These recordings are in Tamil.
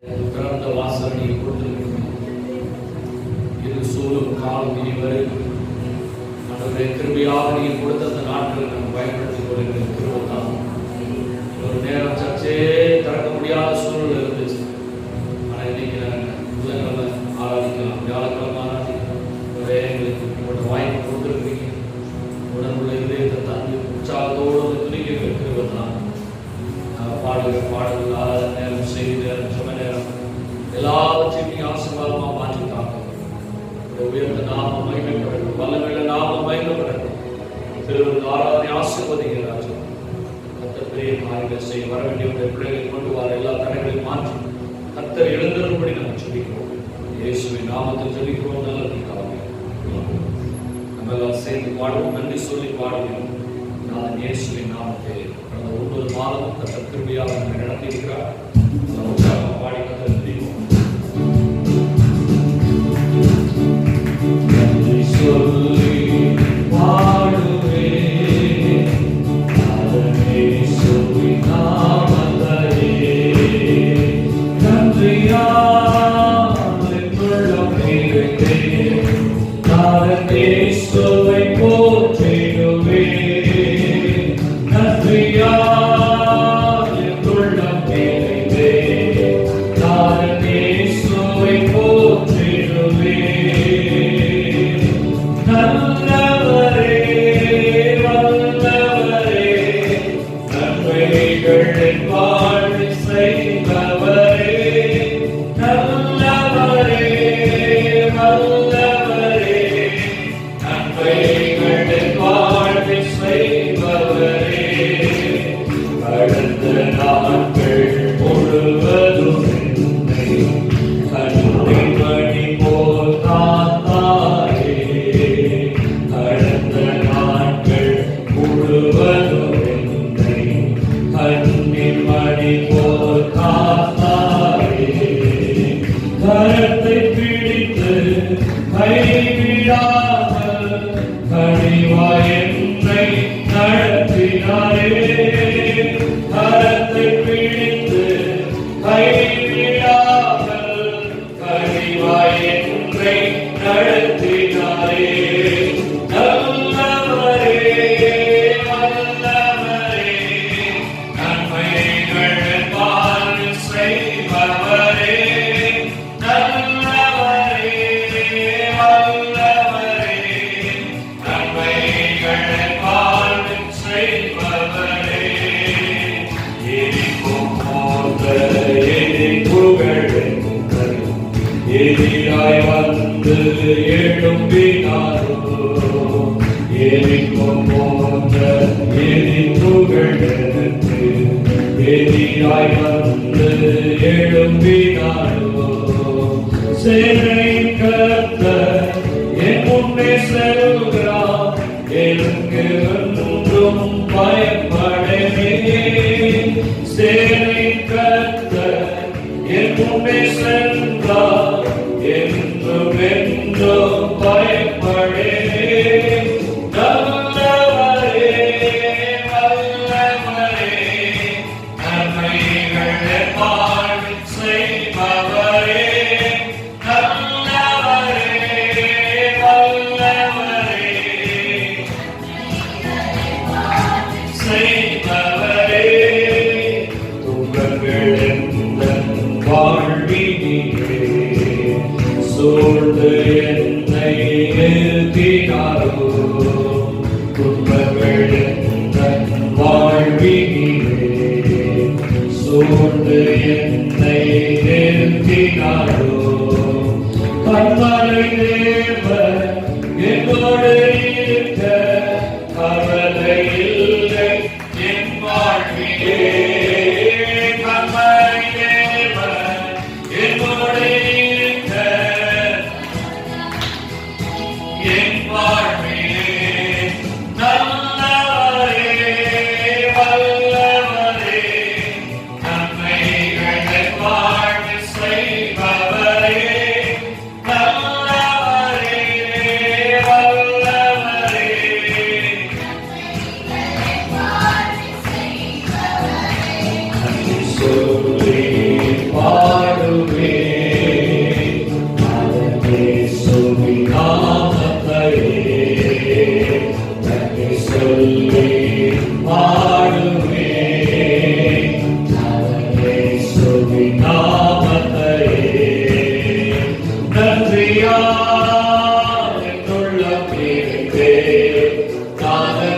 திறந்த வாசல் நீ கொடுத்திருக்கிறோம். இது சூழும் காலம் இனி வரும் நம்முடைய கிருபையாக நீ கொடுத்த அந்த நாட்களை நம்ம பயன்படுத்திக் கொள்கிற கிருபைதான். ஒரு நேரம் சர்ச்சே திறக்க முடியாத சூழ்நிலை இருந்துச்சு. ஆனால் இன்னைக்கு புதன்கிழமை ஆராதிக்கலாம், வியாழக்கிழமை ஆராதிக்கலாம். ஒரே எங்களுக்கு உங்களோட வாய்ப்பு கொடுத்துருக்கீங்க. உடம்புள்ள இதயத்தை தந்து உற்சாகத்தோடு துணிக்கிற கிருபைதான். பாடுகிற பாடல்கள், ஆராதனை நேரம், செய்தி நேரம், சம நேரம் எல்லாவற்றையும் நீ ஆசீர்வாதமா மாற்றிட்டாங்க. உயர்ந்த நாமம் மகிமைப்படட்டும், வல்லமையுள்ள நாமம் மகிமைப்படட்டும். திருவிழா ஆராதனை ஆசீர்வதிக்கிறார். கர்த்தர் பெரிய காரியங்கள் செய்ய வர வேண்டிய பிள்ளைகளை கொண்டு வர எல்லா தடைகளையும் மாற்றி கர்த்தர் எழுந்திருக்கும்படி நம்ம சொல்லிக்கிறோம். இயேசுவின் நாமத்தில் சொல்லிக்கிறோம். நல்ல பிதாவே, நம்ம எல்லாம் சேர்ந்து பாடுவோம், நன்றி சொல்லி பாடுவோம். நான் இயேசுவின் நாமத்தை கடந்த 9 மாதமும் கர்த்தர் கிருபையாக நம்மை நடத்தியிருக்கிறார். உற்சாகம் பாடி கர்த்தர் நன்றி சொல்லி பாடுவே இயேசுவின் நாமத்தையே நன்றியால் உள்ளம் நிறைந்தே நான் இயேசுவை போற்றிடுவே. எதிராய் வந்து எழும்பினாரோ எரிக்கும் போன்ற எதிர்ப்புகளுக்கு எதிராய் வந்து எழும்பினாரோ சேனை கர்த்தர் என் முன்னே செல்கிறார் எனக்கு ஒன்றும் பயப்படவே. சேனை கர்த்தர் என் முன்னே சென்றார் என்றும் என்றும் பயப்படவே. நல்லவரே வல்லவரே நன்மைகளை வாழ்வு செய்பவரே. நல்லவரே வல்லவரே செய்பவரே. துன்பங்கள் வாழ்வினிலே சூழ்ந்து என்னை நிறுத்தினாரோ. துன்பங்கள் வாழ்வினிலே சூழ்ந்து என்னை நிறுத்தினாரோ. கர்த்தரை தேவன் என்னோடு இருக்க கவலை இல்லை என் வாழ்விலே. வாழ்வு செய்பவரே நல்லவரே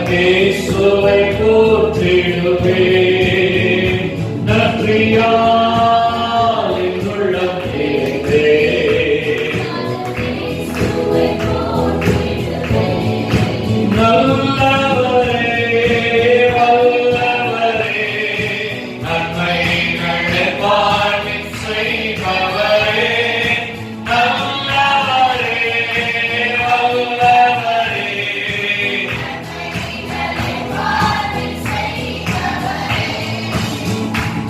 இயேசுவை போற்றிடுவேன். நன்றியால் என் உள்ளம் நிறைந்தேன். நல்லவரே வல்லவரே நன்மைகளை வாழ்வில் செய்பவரே. நல்லவரே வல்லவரே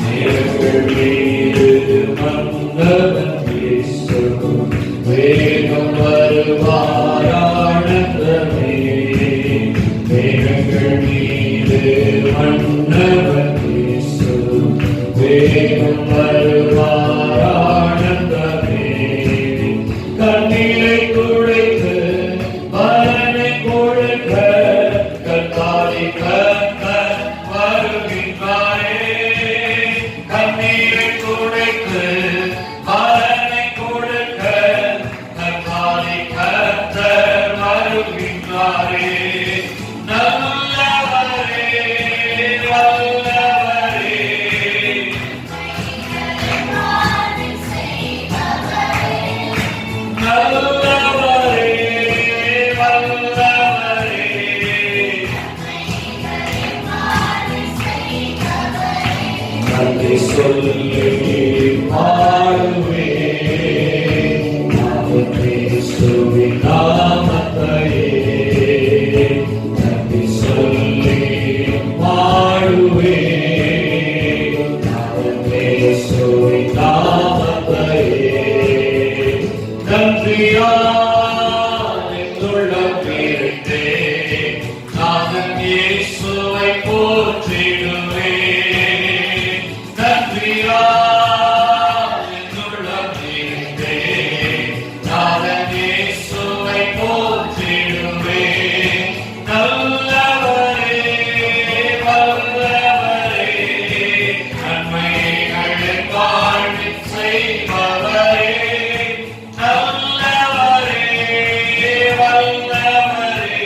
தேவர்கள் மீது வந்தவன் இயேசு. வேகம் வருவார் ஆனந்தமே. வேகங்கள் மீது வந்தவன் இயேசு. வேகம் வருவார் ஆனந்தமே. கண்ணீரை துடைத்து பலனை கொடுக்க கர்த்தாதி கர்த்தர் வருகின்றாரே. கண்ணீரை துடைத்து பலனை கொடுக்க கர்த்தாதி கர்த்தர் வருகின்றாரே. நல்லவரே வல்லவரே நல்லவரே வல்லவரே நன்றி சொல்லி பாடுவேன் நான் இயேசுவின் நாமத்தையே. நன்றி சொல்லி பாடுவேன் நான் இயேசுவின் நாமத்தையே. நன்றியால் என் உள்ளம் நிறைந்தேன். நாதன் இயேசுவை போற்றிடுவேன். நன்றியால் என் உள்ளம் நிறைந்தேன். நாதன் இயேசுவை போற்றிடுவேன். நல்லவரே வல்லவரே நன்மைகளை வாழ்வில் செய்பவரே. நல்லவரே வல்லவரே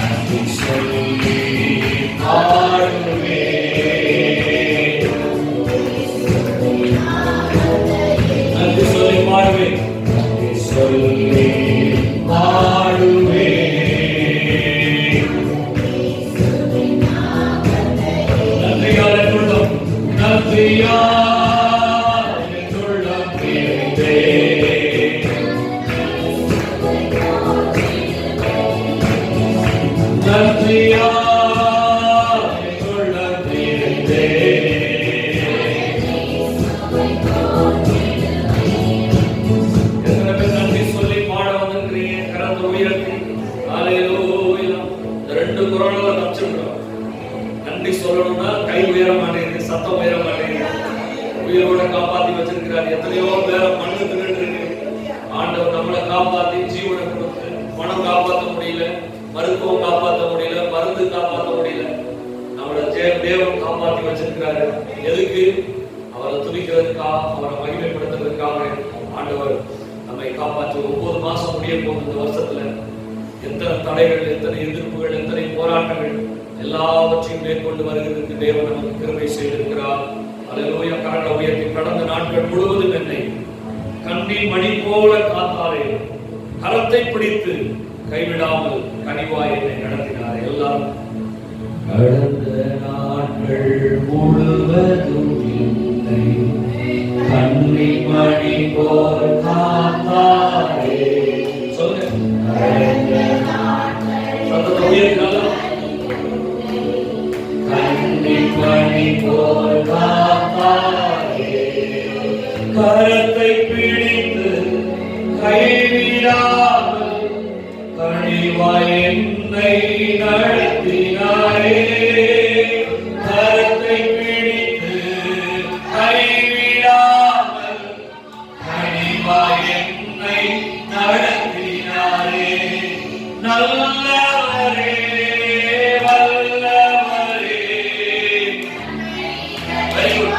நன்றி சொல்லி பாடுவேன். நன்றி சொல்லி பாடுவேன். நன்றி சொல்லி பாடுவேன். நன்றியால் என் உள்ளம் நன்றியால் என் உள்ளம் நிறைந்தேன். நன்றியால் என் உள்ளம் நிறைந்தேன். எத்தனை பேர் நன்றி சொல்லி பாட வந்திருக்கிறீங்க? கரத்தை உயர்த்தி ஹல்லேலூயா. இந்த ரெண்டு குரல்களை நம்பிச்சிருக்கிறோம். நன்றி சொல்லணும்னா கை உயர மாட்டேங்குது, சத்தம் உயர மாட்டேங்குது. உயிரோட காப்பாத்தி வச்சிருக்கிறார். எத்தனையோ பேரை மண்ணு தின்னுட்டு இருக்கு. ஆண்டவர் நம்மளை காப்பாத்தி ஜீவனை கொடுத்து பணம் காப்பாற்ற முடியல, மருத்துவம் காப்பாற்ற முடியல, மருந்து காப்பாற்ற முடியல. நம்மளை தேவன் காப்பாத்தி வச்சிருக்கிறாரு. எதுக்கு? அவரை துதிக்கிறதுக்காக, அவரை மகிமைப்படுத்துறதுக்காக ஆண்டவர் நம்மை காப்பாற்றி 9 மாசம் முடிய போகுது. இந்த வருஷத்துல எத்தனை தடைகள், எத்தனை எதிர்ப்புகள், எத்தனை போராட்டங்கள் எல்லாவற்றையும் மேற்கொண்டு வருகிறதுக்கு தேவன் நமக்கு கிருபை செய்திருக்கிறார். அல்லேலூயா. கரங்களை உயர்த்தி கடந்த நாட்கள் முழுவதும் என்னை கண்ணின் மணி போல காத்தாரே. கரத்தை பிடித்து கைவிடாமல் கனிவாய் என்னை நடத்தினார். எல்லாம் கடந்த நாட்கள் முழுவதும் என்னை கண்ணின் மணி போல் காத்தாரே. சொல்லுங்க. சத்தத்தை உயர்த்தினாலும் கண்ணின் மணி போல் காத்தாரே. கரத்தை பிடித்து கைவிடாமல் கனிவாய் என்னை நடத்தினாரே. கரத்தை பிடித்து கைவிடாமல் கனிவாய் என்னை நடத்தினாரே. நல்லவரே வல்லவரே. Very good.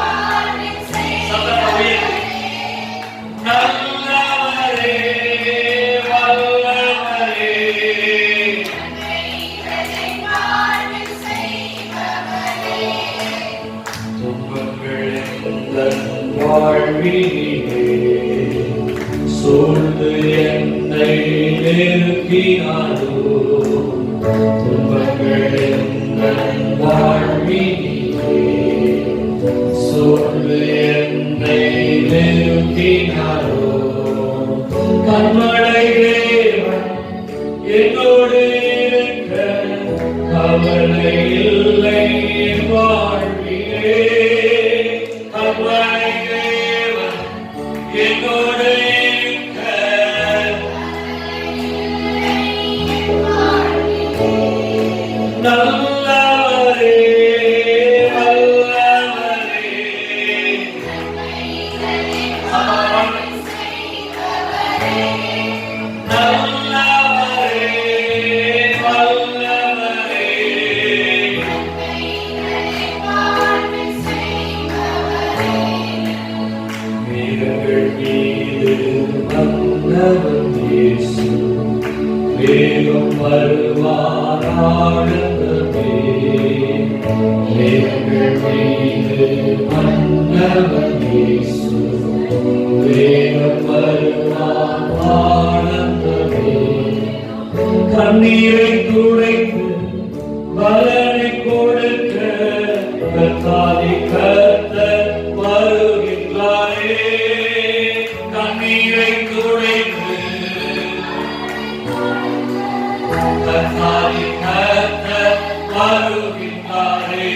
சத்தத்தை உயர்த்தி நல்லவரே என்னை நெருக்கினாலோ துன்பங்கள் எந்தன் வாழ்வினிலே சூழ்ந்து என்னை நெருக்கினாலோ கண்மலை தேவன் என்னோடு இருக்க கவலை இல்லை வாழ்விலே கண்மலை தேவன் என்னோடு நல்லவரே வல்லவரே நல்லவரே வல்லவரே மேகங்கள் மீது வந்தவன் இயேசு வேகம் வருவார் ஆனந்தமே மேகங்கள் மீது வந்தவன் இயேசு வேகம் வருவார் ஆனந்தமே கண்ணீரை துடைத்து பலனை கொடுக்க கர்த்தாதி கர்த்தர் வருகின்றாரே கண்ணீரை துடைத்து கர்த்தாதி கர்த்தர் வருகின்றாரே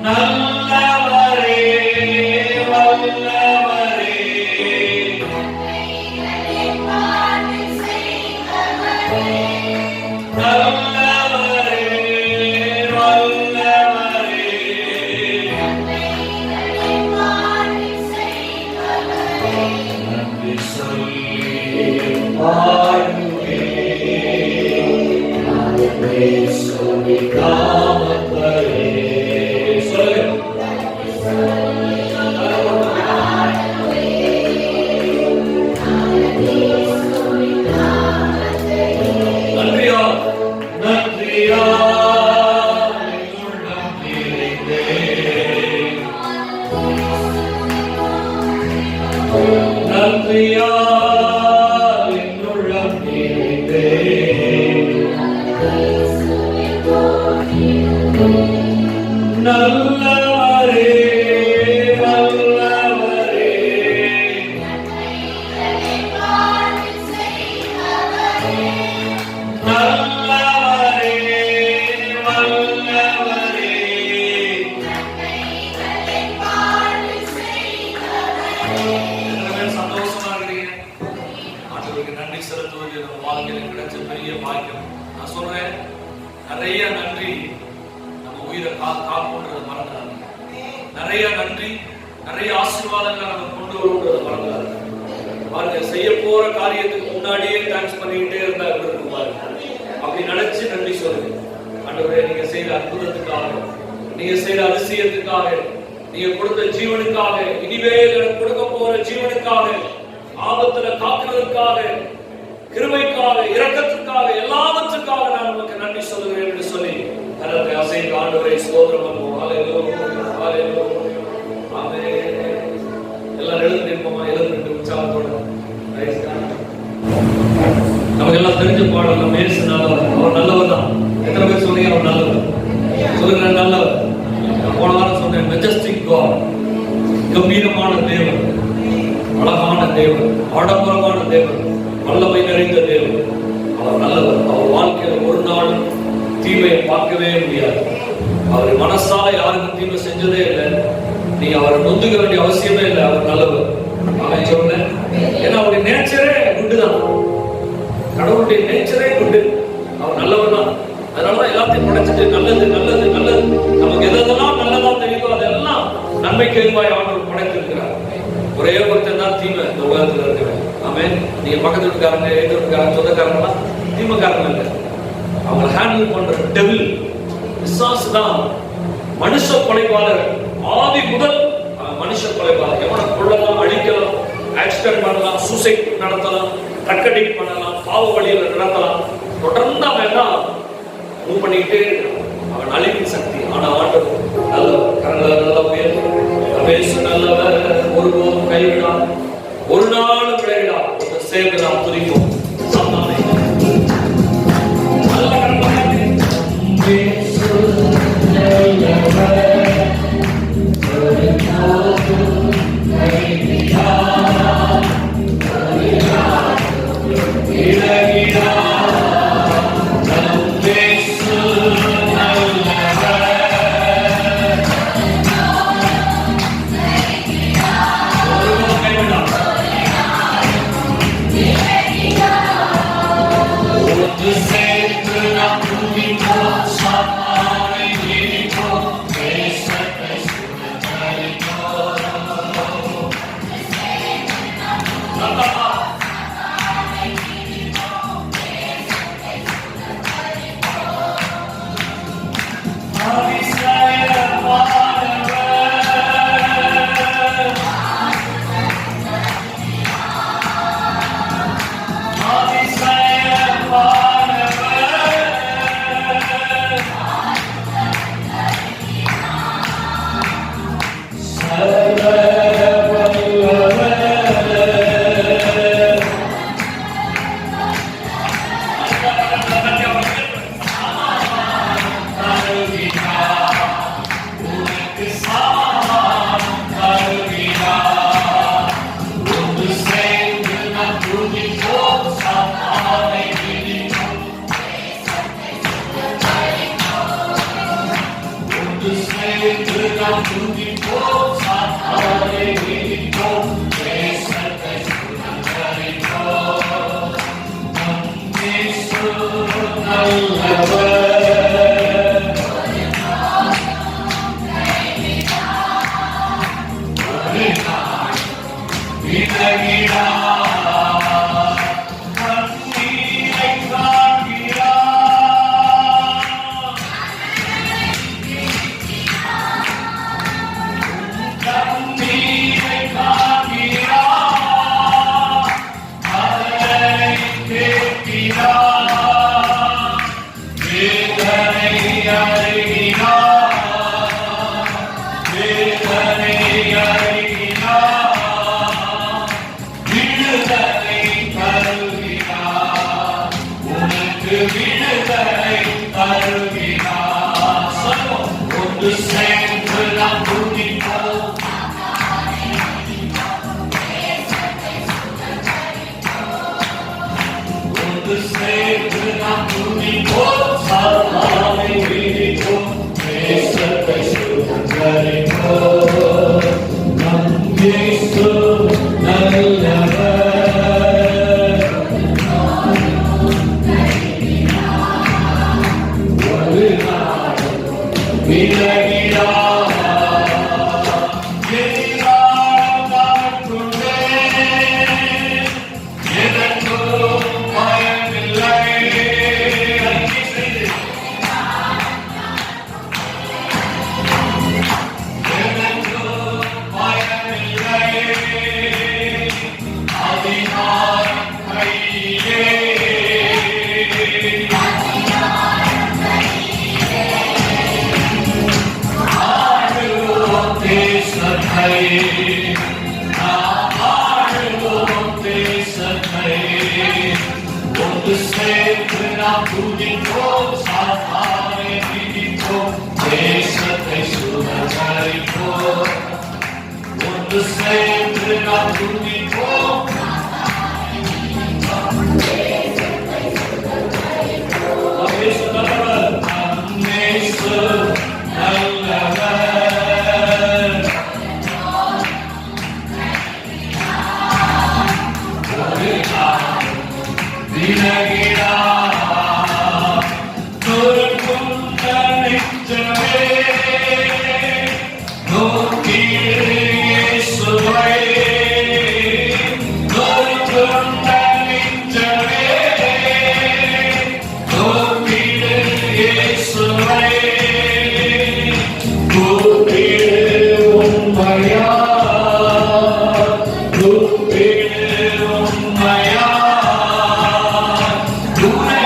நல்லவரே வல்லவரே நல்லவரே வல்லவரே நன்றி சொல்லி பாடுவேன் இயேசுவே நாமத்திலே சொல்லுங்க நன்றியா நன்றியா உள்ளம் நிறைந்தே நன்றியா உள்ளம் நிறைந்தே நல்லவரே வல்லவரே நல்லவரே வல்லவரே சந்தோஷமா இருக்கிறீங்க ஆண்டவருக்கு நன்றி செலுத்துவது நம்ம வாழ்க்கையில் கிடைச்ச பெரிய பாக்கியம். நான் சொல்றேன் நிறைய நன்றி உயிரை காப்போன்றதை மறந்துடாது. நிறைய நன்றி நிறைய ஆசீர்வாதங்களை நம்ம கொண்டு வரும்ன்றதை மறந்துடாது. பாருங்க செய்ய போற காரியத்துக்கு முன்னாடியே தேங்க்ஸ் பண்ணிக்கிட்டே இருந்தா எப்படி இருக்கும் பாருங்க. அப்படி நினைச்சு நன்றி சொல்லுங்க. ஆண்டவரே நீங்க செய்த அற்புதத்துக்காக, நீங்க செய்த அதிசயத்துக்காக, நீங்க கொடுத்த ஜீவனுக்காக, இனிமேல் எனக்கு கொடுக்க போற ஜீவனுக்காக, ஆபத்துல காக்கிறதுக்காக, கிருபைக்காக, இரக்கத்துக்காக, எல்லாவற்றுக்காக நான் உங்களுக்கு நன்றி சொல்லுகிறேன் என்று சொல்லி அதற்கு அசைந்து ஆண்டவரை ஸ்தோத்திரம் பண்ணுவோம். ஹல்லேலூயா ஹல்லேலூயா ஆமென். எல்லாரும் எழுந்து நிற்போமா? எழுந்து உற்சாகத்தோட நமக்கு எல்லாம் தெரிஞ்ச பாடல் நம்ம இயேசு நல்லவர், அவர் நல்லவர் தான். எத்தனை பேர் சொன்னீங்க அவர் நல்லவர்? சொல்லுங்க நல்லவர். போன வாரம் சொன்னேன் மெஜஸ்டிக் காட், கம்பீரமான தேவன், அழகான தேவன், ஆடம்பரமான தேவன், வல்லமை நிறைந்த தேவன். அவர் நல்லவர். அவர் வாழ்க்கையில் ஒரு நாளும் தீமையை பார்க்கவே முடியாது. அவர் மனசால யாருக்கும் தீமை செஞ்சதே இல்லை. நீ அவரை நொந்துக்க வேண்டிய அவசியமே இல்லை. அவர் நல்லவர். அவன் சொன்னேன், ஏன்னா அவருடைய நேச்சரே குண்டு தான். கடவுளுடைய நேச்சரே குண்டு. அவர் நல்லவர் தான். அதனாலதான் எல்லாத்தையும் படைச்சிட்டு நல்லது நல்லது நல்லது, நமக்கு எதெல்லாம் நல்லதா தெரியுதோ அதெல்லாம் நன்மைக்கு எதுவாய் ஆண்டவர் படைத்திருக்கிறார். ஒரே ஒருத்தன் தான் தீமை இந்த உலகத்துல இருக்கிறேன். ஆமென். நீங்க பக்கத்து வீட்டுக்காரங்க, எதிர் வீட்டுக்காரங்க, சொந்தக்காரங்கலாம் தீமைக்காரங்க இல்லை. அவங்களை ஹேண்டில் பண்ற டெவில் பிசாசு தான். மனுஷ கொலைபாதகர் ஆதி முதல் மனுஷ கொலைபாதகர். எவனை கொள்ளலாம், அழிக்கலாம், ஆக்சிடென்ட் பண்ணலாம், சூசைட் நடத்தலாம், ட்ரக் அடிக்ட் பண்ணலாம், பாவ வழியில் நடத்தலாம். தொடர்ந்து அவன் எல்லாம் மூவ் பண்ணிக்கிட்டே அவன் அழிவின் சக்தி. ஆனா ஆண்டவர் நல்லவர். கரங்களை நல்ல உயர்வு நல்லவர், ஒருபோதும் கைவிடார், ஒரு நாளும் விளைவிடார். சேர்ந்து நாம் துதிப்போம். ஆமென். நல்ல கரங்களை இயேசு நல்லவர் ஒருபோதும் கைவிடார் Dura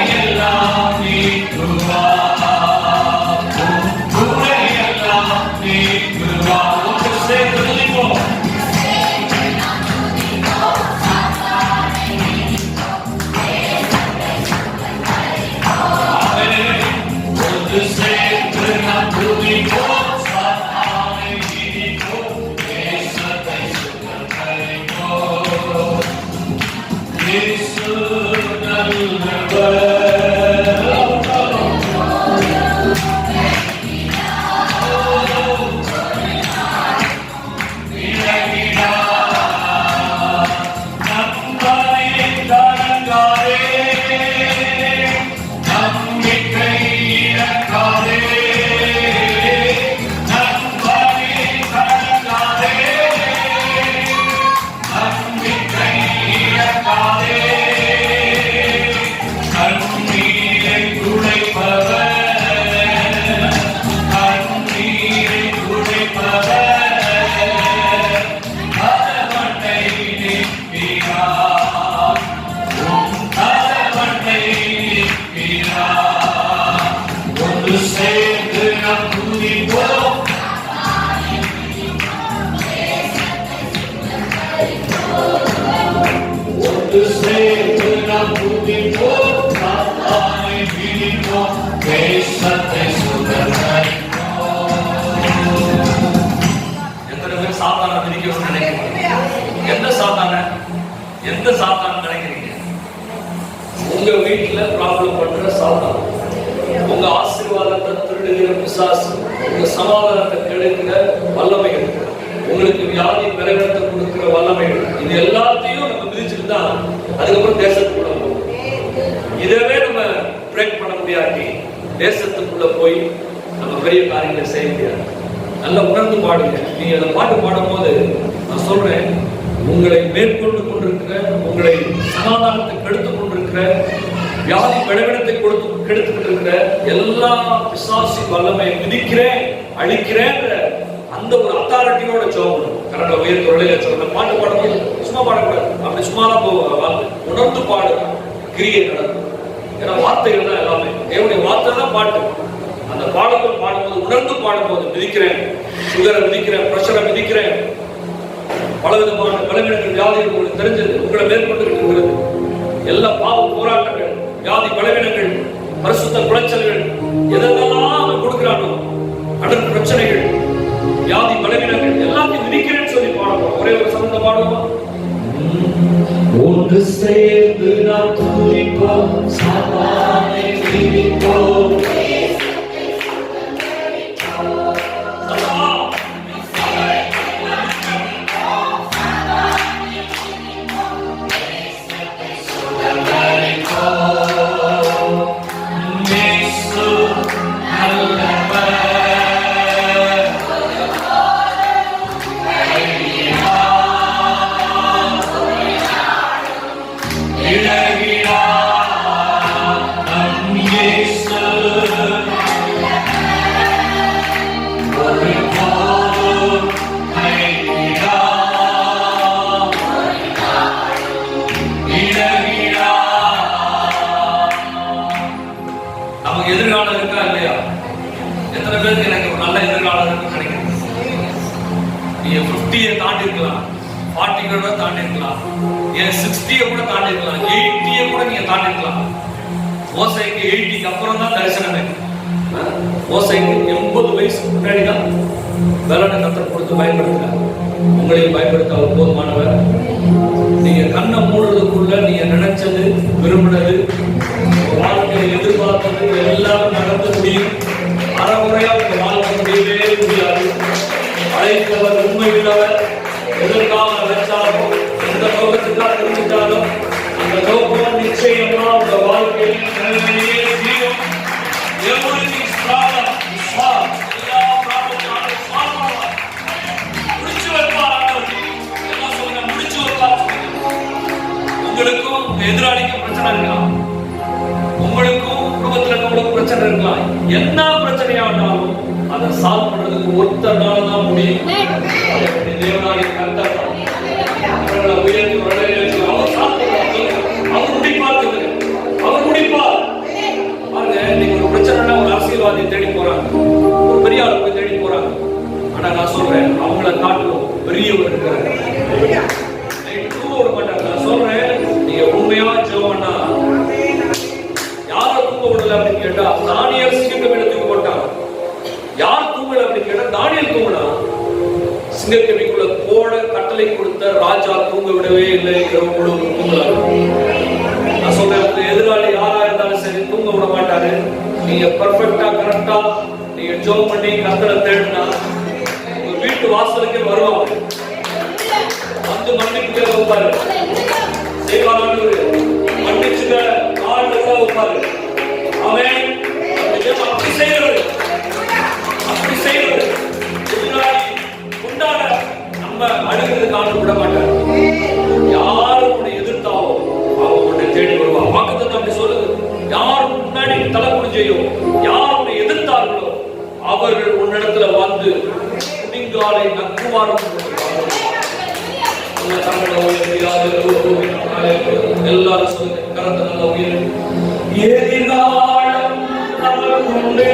எந்த சாத்தான் நினைக்கிறீங்க? உங்க வீட்டுல ப்ராப்ளம் பண்ற சாத்தான், உங்க ஆசீர்வாதத்தை திருடுகிற பிசாசு, உங்க சமாதானத்தை கெடுக்கிற வல்லமைகள், உங்களுக்கு வியாதி பலவீனத்தை கொடுக்கிற வல்லமைகள், இது எல்லாத்தையும் நம்ம மிதிச்சுட்டு தான் அதுக்கப்புறம் தேசத்துக்குள்ள போகும். இதவே நம்ம பிரேக் பண்ண முடியாட்டி தேசத்துக்குள்ள போய் நம்ம பெரிய காரியங்களை செய்ய முடியாது. நல்லா உணர்ந்து பாடுங்க. நீங்க அந்த பாட்டு பாடும் போது நான் சொல்றேன், உங்களை மேற்கொண்டு கொண்டிருக்கிற, உங்களை சமாதானத்தை கெடுத்துக் கொண்டிருக்கிற, வியாதி பலவீனத்தை கெடுத்து கொண்டிருக்கிற எல்லா பிசாசு வல்லமையை மிதிக்கிறேன், அழிக்கிறேன் அந்த ஒரு அத்தாரிட்டியோட ஜெபம். கரெக்டா உயர் குரலில் சொல்ற பாட்டு பாடும்போது சும்மா பாடக்கூடாது. அப்படி சும்மாதான் போவாங்க, உணர்ந்து பாடுங்க, கிரியை நடக்கும். ஏன்னா வார்த்தைகள் தான் எல்லாமே, தேவனுடைய வார்த்தை தான் பாட்டு. அந்த பாடல்கள் பாடும்போது உணர்ந்து பாடும்போது மிதிக்கிறேன், சுகரை மிதிக்கிறேன், பிரஷரை மிதிக்கிறேன், பலவிதமான பலவீனங்கள் வியாதிகள் உங்களுக்கு தெரிஞ்சது, உங்களை மேற்கொண்டு இருக்கிறது. எல்லா பாவ போராட்டங்கள், வியாதி பலவீனங்கள், பரிசுத்த குலைச்சல்கள், எதெல்லாம் கொடுக்கிறானோ கடன் பிரச்சனைகள், வியாதி பலவீனங்கள் எல்லாத்தையும் மிதிக்கிறேன்னு சொல்லி பாடுவோம். ஒரே ஒரு சம்பந்த பாடுவோம். ஒன்று சேர்ந்து நாம் துதிப்போம், சாத்தானை மிதிப்போம். எதிர்காலம் இருக்கா இல்லையா? எத்தனை பேருக்கு எனக்கு ஒரு நல்ல எதிர்காலம் இருக்கு நினைக்கிறேன்? நீங்க 50 தாண்டி இருக்கலாம், 40 கூட தாண்டி இருக்கலாம், 60 கூட தாண்டி இருக்கலாம், 80 கூட நீங்க தாண்டி இருக்கலாம். மோசேக்கு 80க்கு அப்புறம் தான் தரிசனமே. மோசேக்கு 80 வயசுக்கு முன்னாடி தான் பலனை கர்த்தர் கொடுத்து பயன்படுத்தினார். உங்களையும் பயன்படுத்த அவர் போதுமானவர். நீங்க கண்ணை மூடுறதுக்குள்ள நீங்க நினைச்சது, விரும்பினது, வாழ்க்கையில் எதிர்பார்த்தது எல்லாரும் நடந்து முடியும். அறமுறையா உங்க வாழ்க்கை முடியவே முடியாது. அழைத்தவர் உண்மை உள்ளவர். எதற்காக வச்சாலும், எந்த நோக்கத்துக்காக திரும்பிட்டாலும் அந்த நோக்கம் நிச்சயமா உங்க வாழ்க்கையில் நிறைவேறியே தீரும். Everything is problem. எல்லா ப்ராப்ளத்தையும் சால்வ் பண்ணுவார். முடிச்சு வைப்பார் ஆண்டவர். என்ன சொல்லுங்க? முடிச்சு வைப்பார். உங்களுக்கும் எதிராளிக்கும் பிரச்சனை இருக்கலாம், உங்களுக்கும் குடும்பத்தில் இருக்கவங்களுக்கும் பிரச்சனை இருக்கலாம். என்ன பிரச்சனையானாலும் அதை சால்வ் பண்றதுக்கு ஒருத்தனால தான் முடியும். தேவனாகிய கர்த்தர் அவர்களை உயர்த்தி அவர் சால்வ் பண்ணுவார். அவர் முடிப்பார். அவர் முடிப்பார். பாருங்க, நீங்க ஒரு பிரச்சனைனா ஒரு அரசியல்வாதியை தேடி போறாங்க, ஒரு பெரிய ஆளை போய் தேடி போறாங்க. ஆனா நான் சொல்றேன், அவங்கள காட்டிலும் பெரியவர் இருக்கிறாங்க. தூங்க மாட்டாங்க. நான் சொல்றேன், நீங்க உண்மையா ஜெபம்னா யாரை தூங்க விடல அப்படின்னு கேட்டா தானியேல் சிங்கக்கவியில தூங்க போட்டாங்க. யார் தூங்கல அப்படின்னு கேட்டா தானியேல் தூங்கினா. சிங்கக்கவிக்குள்ள போட கட்டளை கொடுத்த ராஜா தூங்க விடவே இல்லை. இரவு முழுவதும் தூங்கலாம். நான் சொல்றேன், தூங்க விட மாட்டாரு. நீங்க பெர்ஃபெக்ட்டா கரெக்டா நீங்க ஜெபம் பண்ணி கர்த்தரை தேடினா உங்க வீட்டு வாசலுக்கே வருவாங்க. வந்து மன்னிப்பு வைப்பாரு. செய்வாரு மன்னிச்சுக்க கால் எல்லாம் வைப்பாரு. அவன் அப்படி செய்யறது உண்டான நம்ம அழுகிறது காண விட மாட்டார். யாரு உன்னை எதிர்த்தாவோ அவங்க உன்னை தேடி வருவா. வாக்குத்தத்தம் அப்படி சொல்லுது. யார் முன்னாடி தலை குனிஞ்சையோ யார் உன்னை எதிர்த்தார்களோ அவர்கள் உன்னிடத்துல வந்து குடிங்காலை நக்குவாரம் எல்லாரும் சொல்லுங்க. கரத்தை நல்லா உயர். எதிர்காலம் நமக்குள்ளே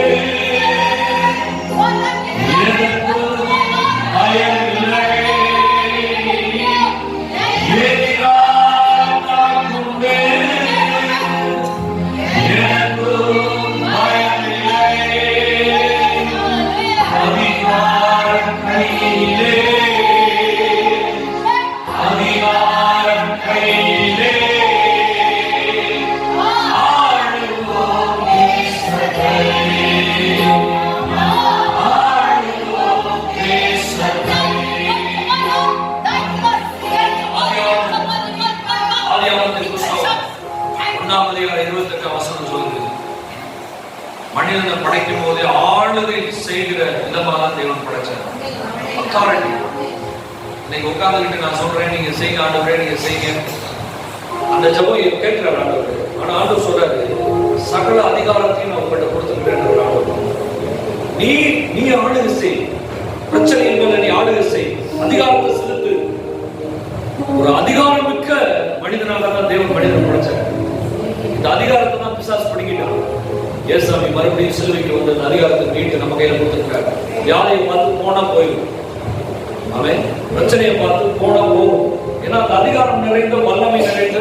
மனிதனை படைக்கும் போதே ஆளுகை செய்கிற விதமாக தேவன் படைச்சார். அத்தாரிட்டி. நீங்க உட்கார்ந்துகிட்டு நான் சொல்றேன் நீங்க செய்யுங்க ஆண்டவரே நீங்க செய்யுங்க. அந்த ஜெபம் கேட்கிறார் ஆண்டவர். ஆனா ஆண்டவர் சொல்றாரு சகல அதிகாரத்தையும் நான் உங்கள்கிட்ட கொடுத்துருக்கிறேன். நீ ஆளுகை செய். பிரச்சனையின் மேல நீ ஆளுகை செய். அதிகாரத்தை செலுத்து. ஒரு அதிகாரம் மிக்க மனிதனாக தான் தேவன் மனிதன் படைச்சார். இந்த அதிகாரத்தை தான் பிசாசு படிக்கிட்டான். ஏசாமி மறுபடியும் சிலுவைக்கு வந்து அந்த அதிகாரத்தை மீட்டு நம்ம கையில கொடுத்துருக்காரு. வியாதியை பார்த்து போனா போயிடும். அவன் பிரச்சனையை பார்த்து போனா போகும். ஏன்னா அந்த அதிகாரம் நிறைந்த வல்லமை நிறைந்த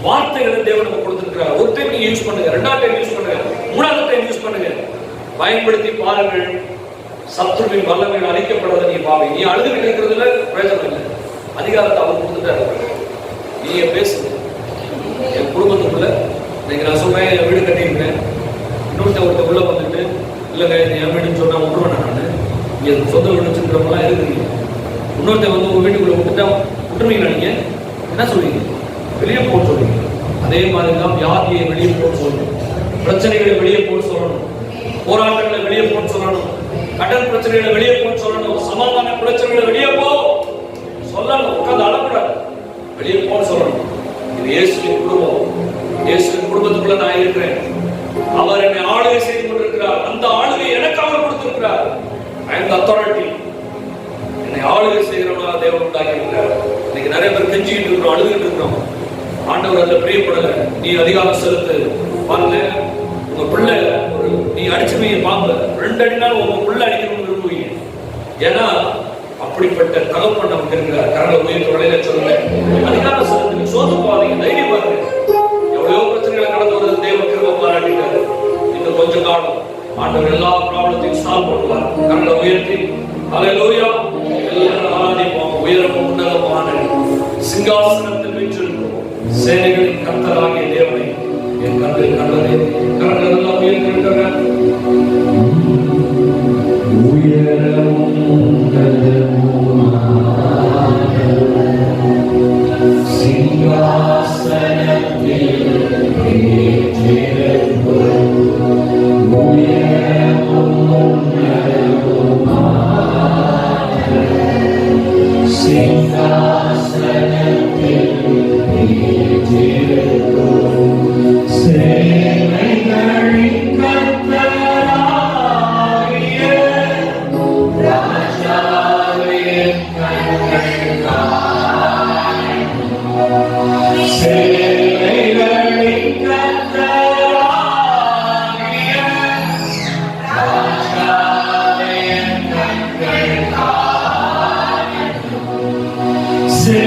வார்த்தைகளை தேவன் நம்ம கொடுத்துருக்கிறார். ஒரு டைம் நீங்க யூஸ் பண்ணுங்க, ரெண்டாவது டைம் யூஸ் பண்ணுங்க, மூணாவது டைம் யூஸ் பண்ணுங்க. பயன்படுத்தி பாருங்கள். சத்துருவின் வல்லமைகள் அழிக்கப்படுறத நீ பாவி. நீ அழுதுகிட்டு இருக்கிறதுல பிரயோஜனம் இல்லை. அதிகாரத்தை அவர் கொடுத்துட்டாரு. நீங்க பேசுங்க. என் குடும்பத்துக்குள்ள இன்னைக்கு நான் சொல்றேன் என் வீடு கட்டியிருக்கேன். இன்னொருத்த உள்ள வந்துட்டு இல்லைங்க என் வீடுன்னு சொன்னா விட்டுருவேன். நான் இங்க சொந்த வீடு வச்சுருக்கிறவங்களாம் இருக்குறீங்க. இன்னொருத்த வந்து உங்க வீட்டுக்குள்ள விட்டுட்டா விட்டுருவீங்களா? நீங்க என்ன சொல்றீங்க? வெளியே போக சொல்றீங்க. அதே மாதிரி தான் வியாதியை வெளியே போக சொல்லணும். பிரச்சனைகளை வெளியே போக சொல்லணும். போராட்டங்களை வெளியே போக சொல்லணும். கடன் பிரச்சனைகளை வெளியே போக சொல்லணும். சமாதான பிரச்சனைகளை வெளியே போ சொல்லணும். உட்கார்ந்து அழக்கூடாது. வெளியே போக சொல்லணும். இது இயேசுவின் குடும்பம். இயேசுவின் குடும்பத்துக்குள்ள நான் இருக்கிறேன். அவர் என்னை ஆளுகை செய்து கொண்டிருக்கிறார். அந்த ஆளுகை எனக்கு அவர் கொடுத்திருக்கிறார். I am the authority. என்னை ஆளுகை செய்கிறவனா தேவன் உண்டாக்கி இருக்கிறார். இன்னைக்கு நிறைய பேர் கெஞ்சிக்கிட்டு இருக்கிறோம், அழுதுகிட்டு இருக்கிறோம். ஆண்டவர் அதுல பிரியப்படல. நீ அதிகாரம் செலுத்து. பாருங்க உங்க பிள்ளை ஒரு நீ அடிச்சுமையை பாம்பு 2 அடினாலும் உங்க பிள்ளை அடிக்கணும்னு விரும்புவீங்க. ஏன்னா அப்படிப்பட்ட தகப்பன் நமக்கு இருக்கிறார். கரங்களை உயர்த்த வழியில சொல்லுங்க. அதிகாரம் செலுத்துங்க. சோத்து பாருங்க. தைரியம் பாருங்க. எவ்வளவோ பிரச்சனைகளை கடந்து வருது. தேவன் கிருபை பாராட்டிட்டாரு. இன்னும் கொஞ்ச காலம் ஆண்டவர் எல்லா ப்ராப்ளத்தையும் சால்வ் பண்ணுவார். கரங்களை உயர்த்தி அல்லேலூயா எல்லாரும் ஆராதிப்போம். உயரமும் உன்னதமான சிங்காசனத்தில் வீற்றிருக்கும் சேனைகளின் கர்த்தராகிய தேவனை என் கண்ணில் கண்டதே. கரங்களை எல்லாம் உயர்த்திருக்கிறார். உயரமும் Say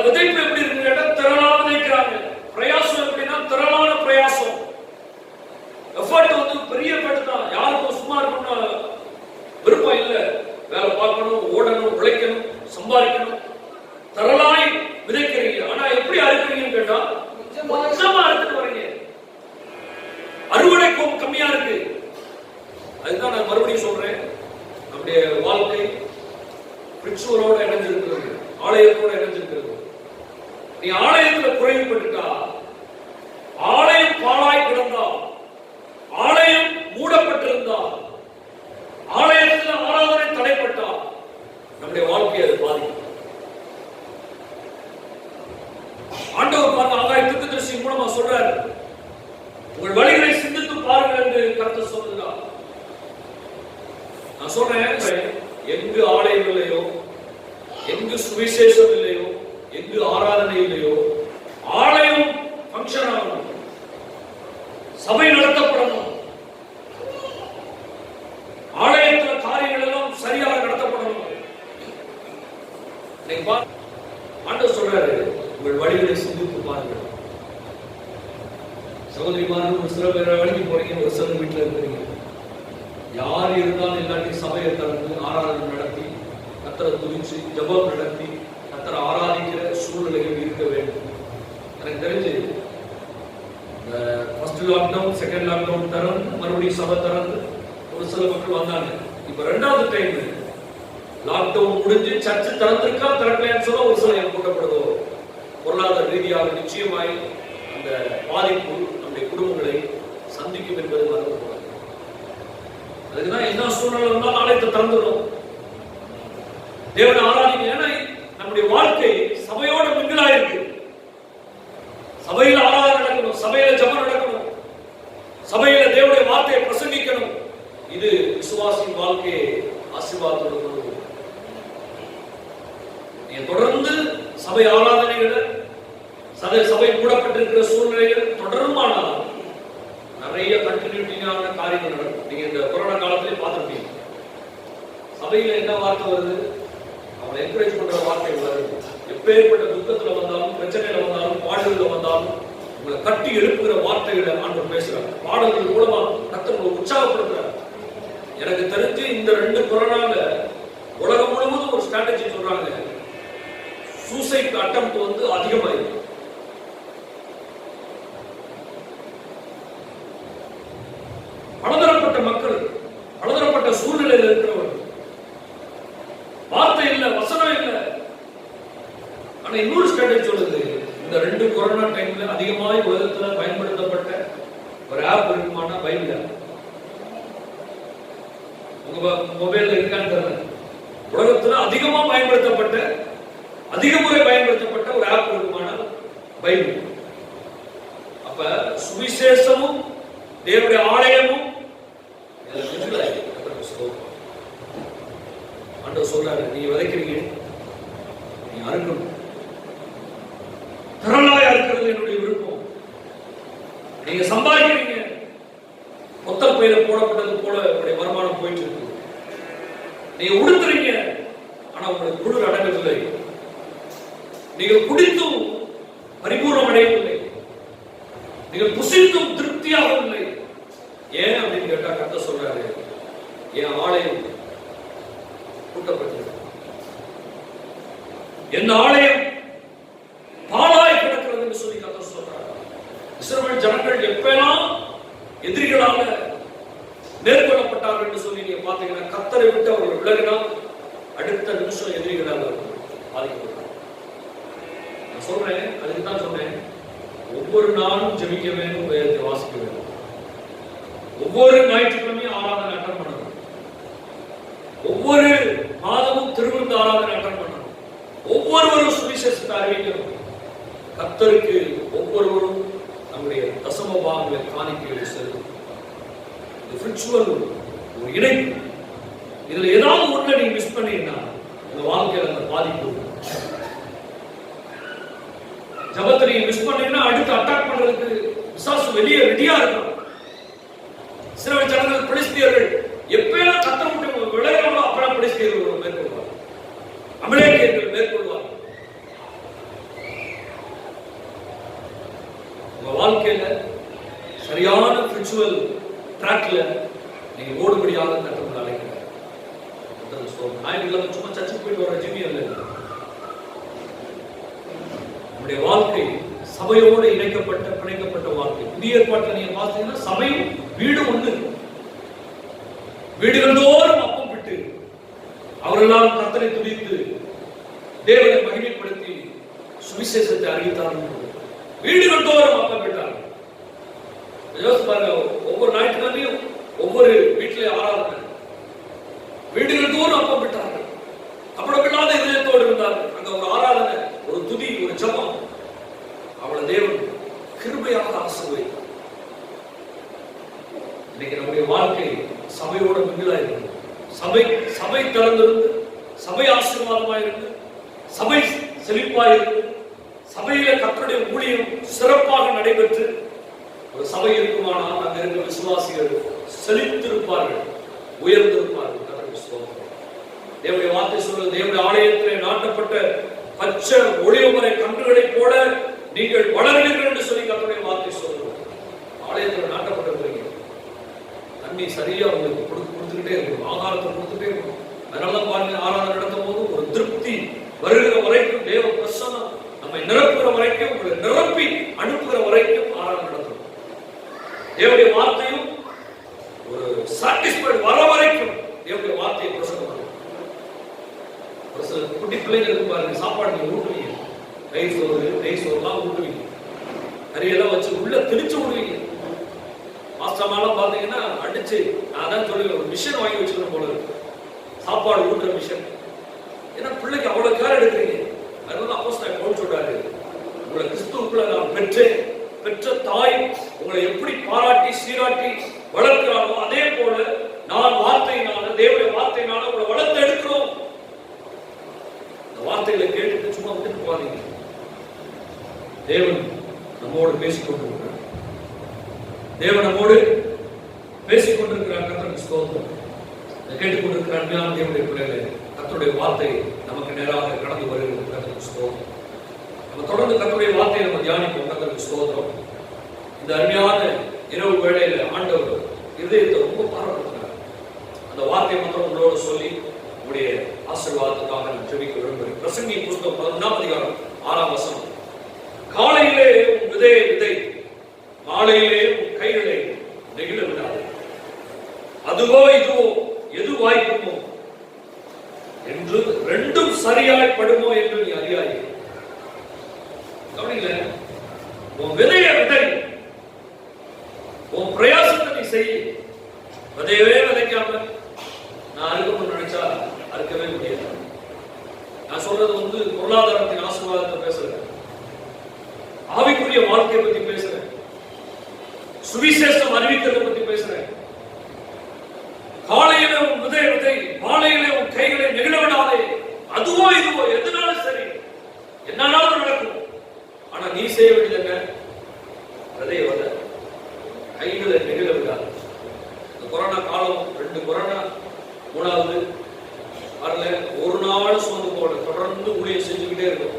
விதைப்பு எப்படி இருக்கு, திரளாக விதைக்கிறாங்க. பிரயாசம் எப்படின்னா விதைக்கிறீங்க. ஆனா எப்படி அறுக்கிறீங்கன்னு கேட்டா கொஞ்சமா அறுத்துட்டு வரீங்க. அறுவடை கம்மியா இருக்கு. அதுதான் நான் மறுபடியும் சொல்றேன், நம்முடைய வாழ்க்கை பிரிச்சுவரோட இணைஞ்சிருக்கிறது, ஆலயத்தோட இணைஞ்சிருக்கிறது. நீ ஆலயத்துல குறைவுபட்டுட்டா, ஆலயம் பாழாய் கிடந்தா, ஆலயம் மூடப்பட்டிருந்தா, ஆலயத்தில் ஆராதனை தடைப்பட்டா, நம்முடைய வாழ்க்கையை அது பாதிக்கும். ஆண்டவர் பாருங்க, ஆகாய தீர்க்கதரிசி மூலமா சொல்றாரு, உங்கள் வழிகளை சிந்தித்து பாருங்கள் என்று கர்த்தர் சொல்லுகிறார். நான் சொல்றேன், எங்கு ஆலயம் இல்லையோ, எங்கு சுவிசேஷம் இல்லையோ, எங்கு ஆராதனை இல்லையோ, ஆலயம் ஃபங்க்ஷன் ஆகணும், சபை நடத்தப்படணும், ஆலயத்தில் காரியங்கள் எல்லாம் சரியாக நடத்தப்படணும். ஆண்டவர் சொல்றாரு, உங்கள் வழிகளை சிந்தித்து பாருங்கள். சகோதரிமார்கள், ஒரு சில பேர் வேலைக்கு போறீங்க, ஒரு சில வீட்டில் இருக்கிறீங்க. யார் இருந்தாலும் எல்லாத்தையும் சபையை திறந்து ஆராதனை நடத்தி, கர்த்தரை துதிச்சு ஜெபம் நடத்தி கர்த்தரை ஆராதிக்கிற சூழ்நிலைகள் இருக்க வேண்டும். எனக்கு தெரிஞ்சு இந்த ஃபர்ஸ்ட் லாக்டவுன், செகண்ட் லாக்டவுன் திறந்து மறுபடியும் சபை திறந்து ஒரு சில மக்கள் வந்தாங்க. இப்ப ரெண்டாவது டைம் லாக்டவுன் முடிஞ்சு சர்ச்சு திறந்திருக்கா திறக்கலைன்னு சொல்ல ஒரு சில கூட்டப்படுதோ. பொருளாதார ரீதியாக நிச்சயமாய் அந்த பாதிப்பு நம்முடைய குடும்பங்களை சந்திக்கும் என்பது மறந்துவிடாது. அதுக்குதான் என்ன சூழ்நிலை இருந்தாலும் ஆலயத்தை திறந்துடும், தேவனை ஆராதிக்க. ஏன்னா நம்முடைய வாழ்க்கை சபையோட மிங்கிலா இருக்கு. சபையில ஆராதனை நடக்கணும், சபையில ஜெபம் நடக்கணும், சபையில தேவனுடைய வார்த்தையை பிரசங்கிக்கணும். இது விசுவாசியின் வாழ்க்கையை ஆசீர்வாதத்தோடு கொண்டு வரும். நீங்க தொடர்ந்து சபை ஆராதனைகளை, சபை மூடப்பட்டிருக்கிற சூழ்நிலைகள் தொடருமானால் நிறைய கண்டினியூட்டியான காரியங்கள் நடக்கும். நீங்க இந்த கொரோனா காலத்திலே பார்த்துருப்பீங்க, சபையில என்ன வார்த்தை வருது, அவங்களை என்கரேஜ் பண்ற வார்த்தை வருது. எப்பேற்பட்ட துக்கத்துல வந்தாலும், பிரச்சனையில வந்தாலும், பாடல்கள் வந்தாலும் உங்களை கட்டி எழுப்புகிற வார்த்தைகளை ஆண்டவர் பேசுறாங்க. பாடல்கள் மூலமா கர்த்தரை உற்சாகப்படுத்துறாங்க. எனக்கு தெரிஞ்சு இந்த 2 கொரோனால உலகம் முழுவதும் ஒரு ஸ்ட்ராட்டஜி சொல்றாங்க, சூசைட் அட்டெம்ப்ட் வந்து அதிகமாயிருக்கு. பலதரப்பட்ட மக்கள், பலதரப்பட்ட சூழ்நிலையில் இருக்கிறவர்கள், வார்த்தை இல்ல, வசனம் இல்ல. ஆனா இன்னொரு ஸ்ட்ராட்டஜி சொல்லுது, இந்த 2 கொரோனா டைம்ல அதிகமாய் உலகத்துல பயன்படுத்தப்பட்ட ஒரு ஆப் இருக்குமான பைபிள் ஆப். உங்க மொபைல்ல இருக்கான்னு தெரியல, உலகத்துல அதிகமா பயன்படுத்தப்பட்ட, அதிக முறை பயன்படுத்தப்பட்ட ஒரு ஆப் இருக்குமான பைபிள். அப்ப சுவிசேஷமும் தேவனுடைய ஆலயமும் ஆண்டவர் சொல்றாரு, நீங்க விதைக்கிறீங்க, நீ அறுக்கணும். திரளாய் அறுக்கிறது என்னுடைய விருப்பம். நீங்க சம்பாதிக்கிறீங்க, மொத்த பையில போடப்பட்டது போல உங்களுடைய வருமானம் போயிட்டு இருக்கு. நீங்க உடுத்துறீங்க, ஆனா உங்களுக்கு குளிர் அடங்கவில்லை. நீங்கள் குடித்தும் பரிபூர்ணம் அடையவில்லை, நீங்கள் புசித்தும் திருப்தியாகவில்லை. ஏன் அப்படின்னு கேட்டா கர்த்தர் சொல்றாரு, என் ஆலயம் கூட்டப்பட்டது, என் ஆலயம் பாழாய் கிடக்கிறது என்று சொல்லி கர்த்தர் சொல்றாரு. இஸ்ரவேல் ஜனங்கள் எப்பெல்லாம் எதிரிகளாக மேற்கொள்ளப்பட்டார்கள் என்று சொல்லி நீங்க பாத்தீங்கன்னா, கர்த்தரை விட்டு அவர்கள் விலகினால் அடுத்த நிமிஷம் எதிரிகளாக பாதிக்கப்பட்டார். நான் சொல்றேன், அதுக்கு தான் சொன்னேன், ஒவ்வொரு நாளும் ஜெபிக்க வேண்டும், வேதத்தை வாசிக்க வேண்டும், ஒவ்வொரு ஞாயிற்றுக்கிழமையும் ஆராதனை அட்டன் பண்ணணும், ஒவ்வொரு மாதமும் திருவிருந்து ஆராதனை அட்டன் பண்ணணும், ஒவ்வொருவரும் சுவிசேஷத்தை அறிவிக்கணும். கர்த்தருக்கு ஒவ்வொருவரும் நம்முடைய தசம பாகங்களை காணிக்கைகளை செலுத்தும். ஒரு இணைப்பு. இதுல ஏதாவது ஒன்றை நீங்க மிஸ் பண்ணீங்கன்னா உங்க வாழ்க்கையில அந்த பாதிப்பு. ஜபத்தை நீங்க மிஸ் பண்ணீங்கன்னா அடுத்து அட்டாக் பண்றதுக்கு பிசாசு வெளியே ரெடியா இருக்கும். சில ஜனங்கள் பிலிஸ்தியர்கள் எப்பெல்லாம் கர்த்தரை விட்டு விலகிறாங்களோ அப்பெல்லாம் பிலிஸ்தியர்கள் மேற்கொள்வார், அமலேக்கியர்கள் மேற்கொள்வார். உங்க வாழ்க்கையில சரியான ஸ்பிரிச்சுவல் ட்ராக்ல நீங்க ஓடுபடியாக கர்த்தர் அழைக்கிறார். ஞாயிற்றுக்கிழமை சும்மா சர்ச்சுக்கு போயிட்டு வர ஜிம்மி அல்ல, நம்முடைய வாழ்க்கை சபையோடு பிணைக்கப்பட்ட வாழ்க்கை. புதிய ஏற்பாட்டில் நீங்க பார்த்தீங்கன்னா சபையும் வீடு ஒண்ணு. வீடுகள் தோறும் அப்பம் விட்டு அவரெல்லாம் கர்த்தரை துதித்து தேவனை மகிமைப்படுத்தி சுவிசேஷத்தை அறிவித்தார்கள். வீடுகள் தோறும் அப்பம் விட்டார்கள். பாருங்க, ஒவ்வொரு ஞாயிற்றுக்கிழமையும் ஒவ்வொரு வீட்டிலே ஆராதனை. வீடுகள் தோறும் அப்பம் விட்டார்கள். அப்படமில்லாத இதயத்தோடு இருந்தார்கள். அங்க ஒரு ஆராதனை, ஒரு துதி, ஒரு ஜபம். அவளை தேவன் கிருபையாக ஆசீர்வதித்தார். இன்னைக்கு நம்முடைய வாழ்க்கை சபையோட மிங்கிலாயிருக்கு. சபை திறந்திருந்து, சபை ஆசீர்வாதமாயிருக்கு, சபை செழிப்பாயிருக்கு, சபையில கர்த்தருடைய ஊழியம் சிறப்பாக நடைபெற்று ஒரு சபை இருக்குமானால் அங்க இருக்கிற விசுவாசிகள் செழித்திருப்பார்கள், உயர்ந்திருப்பார்கள். தேவனுடைய வார்த்தை சொல்வது, தேவனுடைய ஆலயத்திலே நாட்டப்பட்ட பச்சை ஒளியமரை கன்றுகளை போல நீங்கள் வளருவீர்கள் என்று சொல்லி கர்த்தருடைய வார்த்தை சொல்லுவோம். ஆலயத்தில் நாட்டப்பட்டிருக்கிறீங்க, தண்ணி சரியா உங்களுக்கு கொடுத்துக்கிட்டே இருக்கணும், ஆகாரத்தை கொடுத்துட்டே இருக்கணும். அதனாலதான் பாருங்க, ஆராதனை நடத்தும் போது ஒரு திருப்தி வருகிற வரைக்கும், தேவ பிரசன்னம் நம்மை நிரப்புகிற வரைக்கும், உங்களை நிரப்பி அனுப்புகிற வரைக்கும் ஆராதனை நடத்தணும். தேவனுடைய வார்த்தையும் ஒரு சாட்டிஸ்ஃபைட் வர வரைக்கும் தேவனுடைய வார்த்தையை பிரசங்கம் பண்ணணும். ஒரு சில குட்டி பிள்ளைங்க இருக்கு பாருங்க, சாப்பாடு நீங்க ஊட்டுவீங்க, நெய் சோறுலாம் ஊட்டுவீங்க, கறியெல்லாம் வச்சு உள்ள திணிச்சு விடுவீங்க. மாஸ்டர்மாலாம் பாத்தீங்கன்னா அடிச்சு, நான் தான் சொல்லி ஒரு மிஷின் வாங்கி வச்சுக்கணும் போல இருக்கு, சாப்பாடு ஊட்டுற மிஷின். ஏன்னா பிள்ளைக்கு அவ்வளவு கேர் எடுக்கிறீங்க. அதனால அப்போஸ்தலன் பவுல் சொல்றாரு, உங்களை கிறிஸ்துவுக்குள்ள நான் பெற்ற தாய் உங்களை எப்படி பாராட்டி சீராட்டி வளர்க்கிறாரோ அதே போல நான் வார்த்தையினால, தேவனுடைய வார்த்தையினால உங்களை வளர்த்து எடுக்கிறோம். இந்த வார்த்தைகளை கேட்டுட்டு சும்மா விட்டுட்டு போகாதீங்க. தேவன் நம்மோடு பேசிக்கொண்டிருக்கிறார். தேவன் நம்மோடு பேசிக்கொண்டிருக்கிறார். கர்த்தருக்கு ஸ்தோத்திரம். கேட்டுக்கொண்டிருக்கிறார் அருமையான தேவனுடைய பிள்ளைகளே, கர்த்தருடைய வார்த்தை நமக்கு நேராக கடந்து வருகிறது. கர்த்தருக்கு ஸ்தோத்திரம். நம்ம தொடர்ந்து கர்த்தருடைய வார்த்தையை நம்ம தியானிப்போம். கர்த்தருக்கு ஸ்தோத்திரம். இந்த அருமையான இரவு வேளையில ஆண்டவர் இதயத்தை ரொம்ப பாராட்டுகிறார். அந்த வார்த்தையை மட்டும் உங்களோடு சொல்லி உங்களுடைய ஆசீர்வாதத்துக்காக நான் ஜெபிக்க விரும்புகிறேன். பிரசங்கி புத்தகம் 11ஆம் அதிகாரம் 6ஆம் வசனம். காலையிலே உன் விதை, மாலையிலே உன் கைகளை நெகிழ விடாது. அதுவோ இதுவோ எது வாய்க்குமோ என்று ரெண்டும் சரியாய் படுமோ என்று நீ அறியாய். கவனில, உன் விதையை விதை, உன் பிரயாசத்தை நீ செய். விதையவே விதைக்காம நான் அறுக்கணும்னு நினைச்சா அறுக்கவே முடியாது. நான் சொல்றது பொருளாதாரத்தின் ஆசீர்வாதத்தை பேசுறேன், ஆவிக்குரிய வாழ்க்கையை பத்தி பேசுறேன், சுவிசேஷம் அறிவிக்கிறதை பத்தி பேசுறேன். காலையில உன் விதை, மாலையிலே உன் கைகளை நெகிழ விடாதே. அதுவோ இதுவோ எதுனாலும் சரி, என்னாலும் நடக்கும். ஆனா நீ செய்ய வேண்டியது என்ன? விதைய வத, கைகளை நெகிழ விடாது. இந்த கொரோனா காலம், 2 கொரோனா, 3வது வரல, ஒரு நாள் சோர்ந்து போல தொடர்ந்து ஊழியம் செஞ்சுக்கிட்டே இருக்கும்.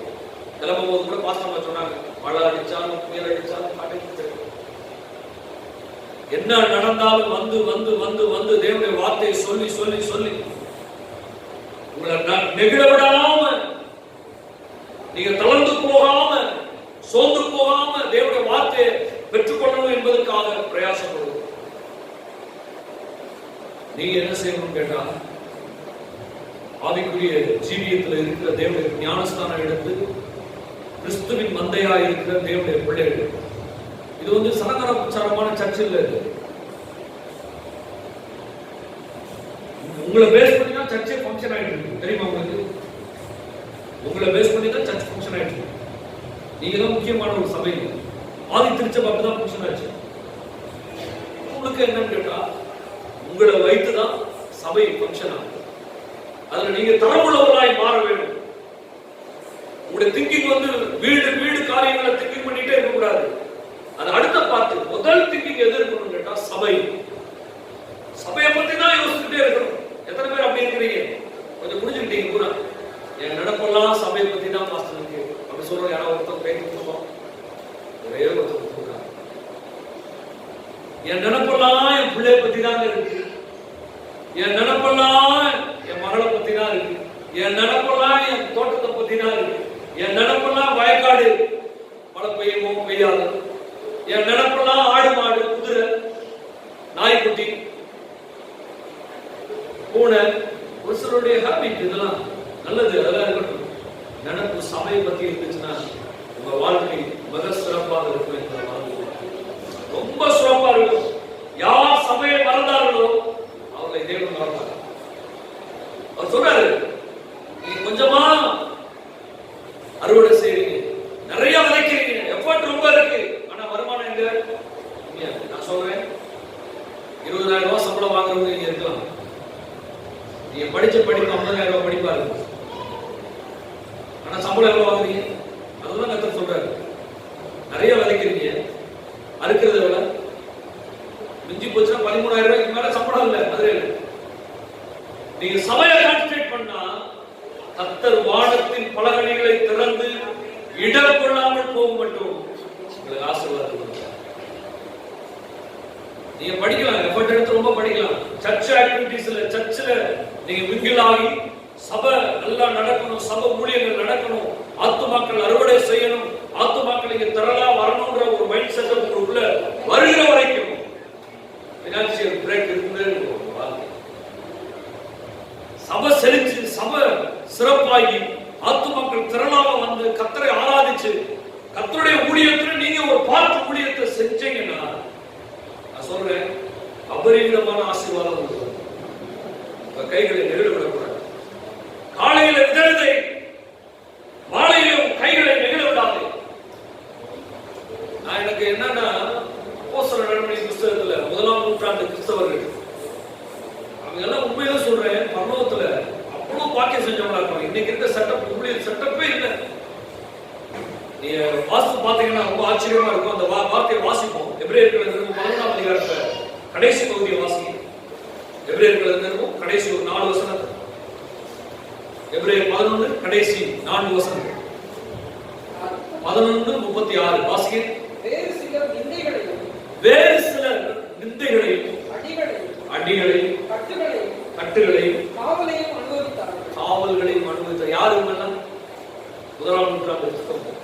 கிளம்பும் போது கூட பாஸ்டர் சொன்னாங்க, மழை அடிச்சாலும் புயல் அடிச்சாலும் காட்டு, என்ன நடந்தாலும் வந்து தேவனுடைய வார்த்தையை சொல்லி உங்களை நெகிழ விடாம, நீங்க தளர்ந்து போகாம, சோர்ந்து போகாம தேவனுடைய வார்த்தையை பெற்றுக்கொள்ளணும் என்பதற்காக பிரயாசப்படுவோம். நீங்க என்ன செய்யணும் கேட்டா, ஆவிக்குரிய ஜீவியத்தில் இருக்கிற தேவனுடைய ஞானஸ்தானம் எடுத்து கிறிஸ்துவின் மந்தையா இருக்கிற தேவனுடைய பிள்ளைகள். இது சலங்கரமான சர்ச் இல்ல. உங்களை பேஸ் பண்ணி தான் சர்ச்சே ஃபங்க்ஷன் ஆயிட்டு இருக்கு, தெரியுமா உங்களுக்கு? உங்களை பேஸ் பண்ணி தான் சர்ச் ஃபங்க்ஷன் ஆயிட்டு இருக்கு. நீங்க தான் முக்கியமான ஒரு சபை. ஆதி திருச்சபை தான் ஃபங்க்ஷன் ஆச்சு. உங்களுக்கு என்னன்னு கேட்டா, உங்களை வைத்துதான் சபை ஃபங்க்ஷன் ஆகும். அதுல நீங்க தரவுள்ளவர்களாய் மாற வேண்டும். உங்களுடைய திங்கிங் வீடு காரியங்களை திங்கிங் பண்ணிட்டே இருக்க கூடாது. அது அடுத்த பார்த்து முதல் திங்கிங் எது இருக்கணும் கேட்டா, சபையை பத்தி தான் யோசிச்சுட்டே இருக்கணும். எத்தனை பேர் அப்படி இருக்கிறீங்க? கொஞ்சம் புரிஞ்சுக்கிட்டீங்க கூட. என் நடப்பெல்லாம் சபையை பத்தி தான் பாஸ்டர் இருக்கு அப்படி சொல்றோம். யாராவது ஒருத்தர் கை கொடுத்துருக்கோம், ஒரே ஒருத்தர் கொடுத்துருக்காங்க. என் நினைப்பெல்லாம் என் பிள்ளைய பத்தி தான் இருக்கு, என் நினைப்பெல்லாம் என் மகளை பத்தி தான் இருக்கு, என் நினைப்பெல்லாம் என் தோட்டத்தை பத்தி தான் இருக்கு, என் நினைப்பெல்லாம் வயக்காடு மழை பெய்யுமோ பெய்யாது. என் நினைப்பெல்லாம் ஆடு மாடு குதிரை நாய்க்குட்டி பூனை ஒரு சிலருடைய ஹாபிட் இதெல்லாம் நல்லது, அதெல்லாம் இருக்கட்டும். நினைப்பு சபையை பத்தி இருந்துச்சுன்னா உங்க வாழ்க்கை மிக சிறப்பாக இருக்கும். ரொம்ப சிறப்பா இருக்கும். யார் சபையை மறந்தார்களோ அவர்களை தேவன் மறந்தார். அவர் சொல்றாரு, நீங்க கொஞ்சமா அறுவடை செய்றீங்க, நிறைய விதைக்கிறீங்க, எஃபர்ட் ரொம்ப இருக்கு, ஆனா வருமானம் எங்க? நான் சொல்றேன், 20,000 ரூபாய் சம்பளம் வாங்குறவங்க இங்க இருக்கலாம். நீங்க படிச்ச படிப்பு 50,000 ரூபாய் படிப்பா இருக்கும், ஆனா சம்பளம் எவ்வளவு வாங்குறீங்க? அதுதான் கர்த்தர் சொல்றாரு. நிறைய விதைக்கிறீங்க, அறுக்கிறத விட மிஞ்சி போச்சுன்னா 13,000 ரூபாய்க்கு மேல சம்பளம் இல்ல. அது நீங்க சபையை கான்சென்ட்ரேட் பண்ணா கர்த்தர் வானத்தின் பலகணிகளை திறந்து இடம் கொள்ளாமல் போக மட்டும் உங்களுக்கு ஆசீர்வாதம் கொடுப்பார். நீங்க படிக்கலாம், எஃபர்ட் எடுத்து ரொம்ப படிக்கலாம். சர்ச் ஆக்டிவிட்டீஸ்ல சர்ச்சில் நீங்க மிங்கிள் ஆகி சபை நல்லா நடக்கணும், சபை ஊழியர்கள் நடக்கணும், ஆத்துமாக்கள் அறுவடை செய்யணும், ஆத்துமாக்கள் இங்க திரளா வரணும்ன்ற ஒரு மைண்ட் செட் உங்களுக்குள்ள வருகிற வரைக்கும் பினான்சியல் பிரேக் இருக்குன்னே இருக்கும். சபை செழிச்சு சபை சிறப்பாகி ஆத்துமாக்கள் திரளாக வந்து கர்த்தரை ஆராதிச்சு கர்த்தருடைய ஊழியத்தில் நீங்க ஒரு பார்ட் ஊழியத்தை செஞ்சீங்கன்னா நான் சொல்றேன், அபரிமிதமான ஆசீர்வாதம் இருக்கும். உங்க கைகளை நெகிழ விடக்கூடாது. காலையில விதத்தை மாலையிலும் கைகளை நெகிழ விடாது. நான் எனக்கு என்னன்னா, அப்போஸ்தலர் நடவடிக்கை புத்தகத்துல 1ஆம் நூற்றாண்டு கிறிஸ்தவர்கள் அவங்க எல்லாம் உண்மையில சொல்றேன், பரலோகத்துல அவ்வளவு பாக்கியம் செஞ்சவங்களா இருப்பாங்க. இன்னைக்கு இருக்க செட்டப் ஊழியர் செட்டப்பே இல்லை. நீங்க வாசித்து பாத்தீங்கன்னா ரொம்ப ஆச்சரியமா இருக்கும். அந்த வார்த்தையை வாசிப்போம். எபிரேயர்கள் 11ஆம் அதிகாரத்தை கடைசி பகுதியை வாசிக்கும். எபிரேயர்கள் கடைசி ஒரு 4 வசனம். எபிரேயர் 11 கடைசி 4 வசனம். 11:36 வாசிக்க. வேறு சிலர் நிந்தைகளையும் அடிகளையும் கட்டுகளையும் காவல்களையும் அனுபவித்தார். யாரு இவங்கெல்லாம்? 1ஆம் நூற்றாண்டு கிறிஸ்தவர்கள்.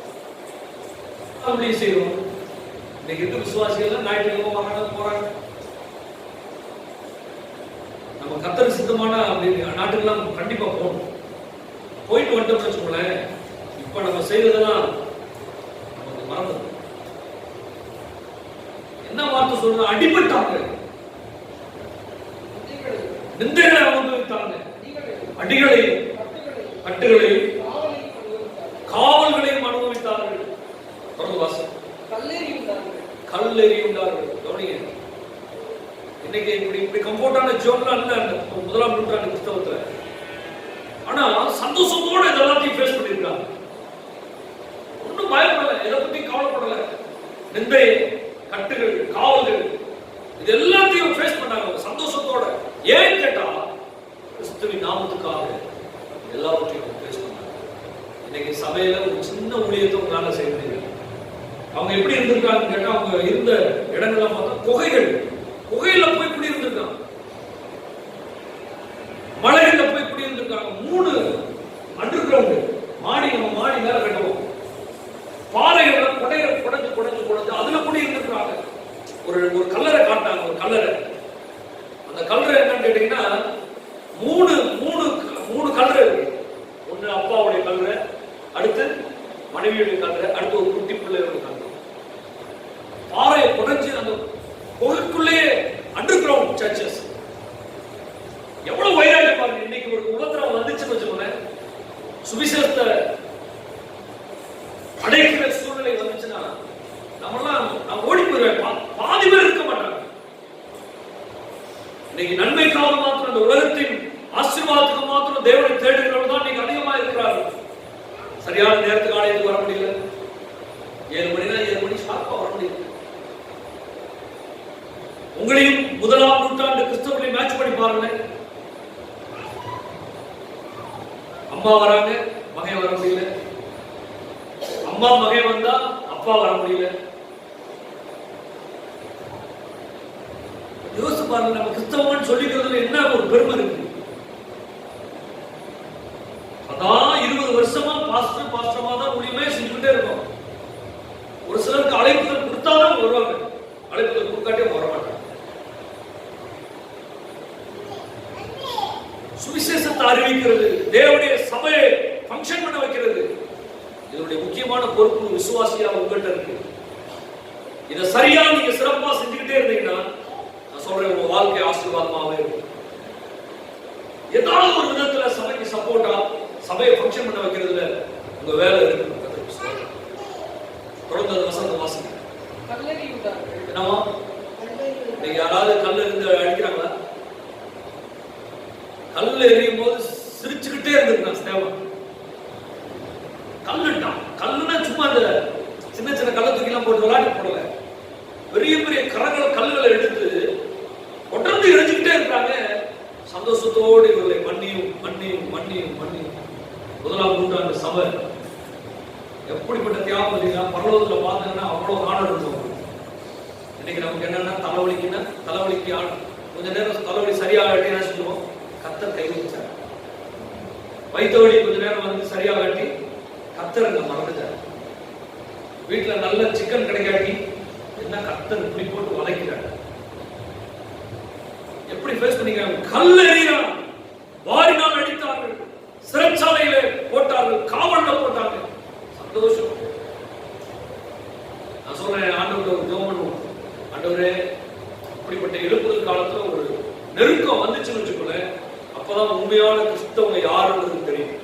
அப்படி செய்வோம். இன்னைக்கு இருக்க விசுவாசிகள் ஞாயிற்றுக்கிழமை வாங்க போறாங்க. நம்ம கர்த்தர் சித்தமான நாட்டுக்கெல்லாம் கண்டிப்பா போகணும். போயிட்டு வந்துட்டோம்னு வச்சுக்கோங்களேன், இப்ப நம்ம செய்வதெல்லாம் நமக்கு மறந்து என்ன வார்த்தை சொல்றது? அடிபட்டாங்க, நிந்தைகளை அனுபவித்தாங்க, அடிகளையும் கட்டுகளையும் காவல்களையும் அனுபவித்தார்கள். கல்லெறி உண்டார்கள். கவனிங்க, இன்னைக்கு இப்படி கம்ஃபர்டான ஜோன்லாம் இல்ல அந்த 1ஆம் நூற்றாண்டு கிறிஸ்தவத்துல. ஆனா சந்தோஷத்தோட இதெல்லாத்தையும் ஃபேஸ் பண்ணிருக்காங்க. ஒன்னும் பயப்படல, எதை பத்தி கவலைப்படல. நிந்தை, கட்டுகள், காவல்கள் இது எல்லாத்தையும் ஃபேஸ் பண்ணாங்க சந்தோஷத்தோட. ஏன் கேட்டா கிறிஸ்துவின் நாமத்துக்காக எல்லாவற்றையும் ஃபேஸ் பண்ணாங்க. இன்னைக்கு சபையில ஒரு சின்ன ஊழியத்தை உங்களால செய்ய முடியல. அவங்க எப்படி இருந்திருக்காங்கன்னு கேட்டா, அவங்க இருந்த இடங்கள்லாம் பார்த்தா குகையில போய் குடி இருந்திருக்காங்க, மலையில போய் குடி இருந்திருக்காங்க. 3 அண்டர் கிரவுண்ட் மாடி, நம்ம மாடி மேல கட்டுவோம், பாறைகளை குடைஞ்சு அதுல குடி இருந்திருக்காங்க. ஒரு கல்லறை காட்டாங்க, ஒரு கல்லறை. அந்த கல்லறை என்னன்னு கேட்டீங்கன்னா, மூணு கல்லறை இருக்கு. ஒண்ணு அப்பாவுடைய கல்லறை, அடுத்து மனைவியுடைய கல்லறை, அடுத்து ஒரு குட்டி பிள்ளையோட கல்லறை. பாறையை குடைஞ்சு அந்த கோயிலுக்குள்ளேயே அண்டர் கிரவுண்ட் சர்ச்சஸ். எவ்வளவு வைராக்கியம் பாருங்க. இன்னைக்கு ஒரு உபத்திரவம் வந்துச்சுன்னு வச்சுக்கோங்களேன், சுவிசேஷத்தை அடைக்கிற சூழ்நிலை வந்துச்சுன்னா நம்மெல்லாம் ஓடி போயிடுவேன். பாதி பேர் இருக்க மாட்டாங்க. இன்னைக்கு நன்மைக்காக மாத்திரம், இந்த உலகத்தின் ஆசீர்வாதத்துக்கு மாத்திரம் தேவனை தேடுகிறவர்கள் தான் இன்னைக்கு அதிகமா இருக்கிறார்கள். சரியான நேரத்துக்கு ஆலயத்துக்கு வர முடியல. 7 மணினா 7 மணி ஷார்ப்பா வர முடியல. உங்களையும் 1ஆம் நூற்றாண்டு கிறிஸ்தவர்களை மேட்ச் பண்ணி பாருங்க. அம்மா வராங்க, மகன் வர முடியல. அம்மா மகன் வந்தா அப்பா வர முடியல. யோசிச்சு பாருங்க, நம்ம கிறிஸ்தவன் சொல்லிக்கிறதுல என்ன ஒரு பெருமை இருக்கு. அதான் 20 வருஷமா பாஸ்டரமா தான் ஊழியமே செஞ்சுக்கிட்டே இருக்கோம். ஒரு சிலருக்கு அழைப்புதல் கொடுத்தாதான் வருவாங்க, அழைப்புதல் கொடுக்காட்டே வர மாட்டாங்க. சுவிசேஷத்தை அறிவிக்கிறது, தேவனுடைய சபையை ஃபங்க்ஷன் பண்ண வைக்கிறது, இதனுடைய முக்கியமான பொறுப்பு விசுவாசியா உங்கள்கிட்ட இருக்கு. இதை சரியா நீங்க சிறப்பா செஞ்சுக்கிட்டே இருந்தீங்கன்னா நான் சொல்றேன், உங்க வாழ்க்கை ஆசீர்வாதமாவே இருக்கும். ஏதாவது ஒரு விதத்துல சபைக்கு சப்போர்ட்டா, சபையை ஃபங்க்ஷன் பண்ண வைக்கிறதுல உங்க வேலை இருக்கு. தொடர்ந்து வசந்த வாசிங்க. என்னவா நீங்க யாராவது கல்ல இருந்து அடிக்கிறாங்களா? கல்ல எறியும் போது சிரிச்சுக்கிட்டே இருந்திருக்கான் ஸ்தேவன். கல்லுட்டான். கல்லுன்னா சும்மா அந்த சின்ன சின்ன கல்ல தூக்கிலாம் போட்டு விளையாடி போடல, பெரிய பெரிய கல்லுகளை எடுத்து தொடர்ந்து இறைஞ்சுக்கிட்டே இருக்காங்க. சந்தோஷத்தோடு இவர்களை மன்னியும் மன்னியும் மன்னியும் மன்னியும். முதலாம் நூற்றாண்டு சபை எப்படிப்பட்ட தியாகம் இல்லைங்களா? பரலோகத்துல பார்த்தீங்கன்னா அவ்வளவு ஆணம் இருக்கும். இன்னைக்கு நமக்கு என்னன்னா தலைவலிக்கு கொஞ்ச நேரம் தலைவலி சரியாக என்ன சொல்லுவோம், கத்தர் கை வச்சார். வயிற்று வலி கொஞ்ச நேரம் வந்து சரியாக காட்டி கத்தர் மறந்துட்டார். வீட்டுல நல்ல சிக்கன் கிடைக்காட்டி என்ன கத்தர் இப்படி போட்டு வளைக்கிறார். எப்படி ஃபேஸ் பண்ணிக்கிறாங்க? கல் எறிகிறான், வாரினால் அடித்தார்கள், சிறைச்சாலையில போட்டார்கள், காவல்ல போட்டாங்க. சந்தோஷம். நான் சொல்றேன், ஆண்டவரே ஜெபம் பண்ணுவோம். ஆண்டவரே, அப்படிப்பட்ட எழுப்புதல் காலத்துல ஒரு நெருக்கம் வந்துச்சுன்னு வச்சுக்கோங்க, அப்பதான் உண்மையான கிறிஸ்தவங்க யாருன்றது தெரியும்.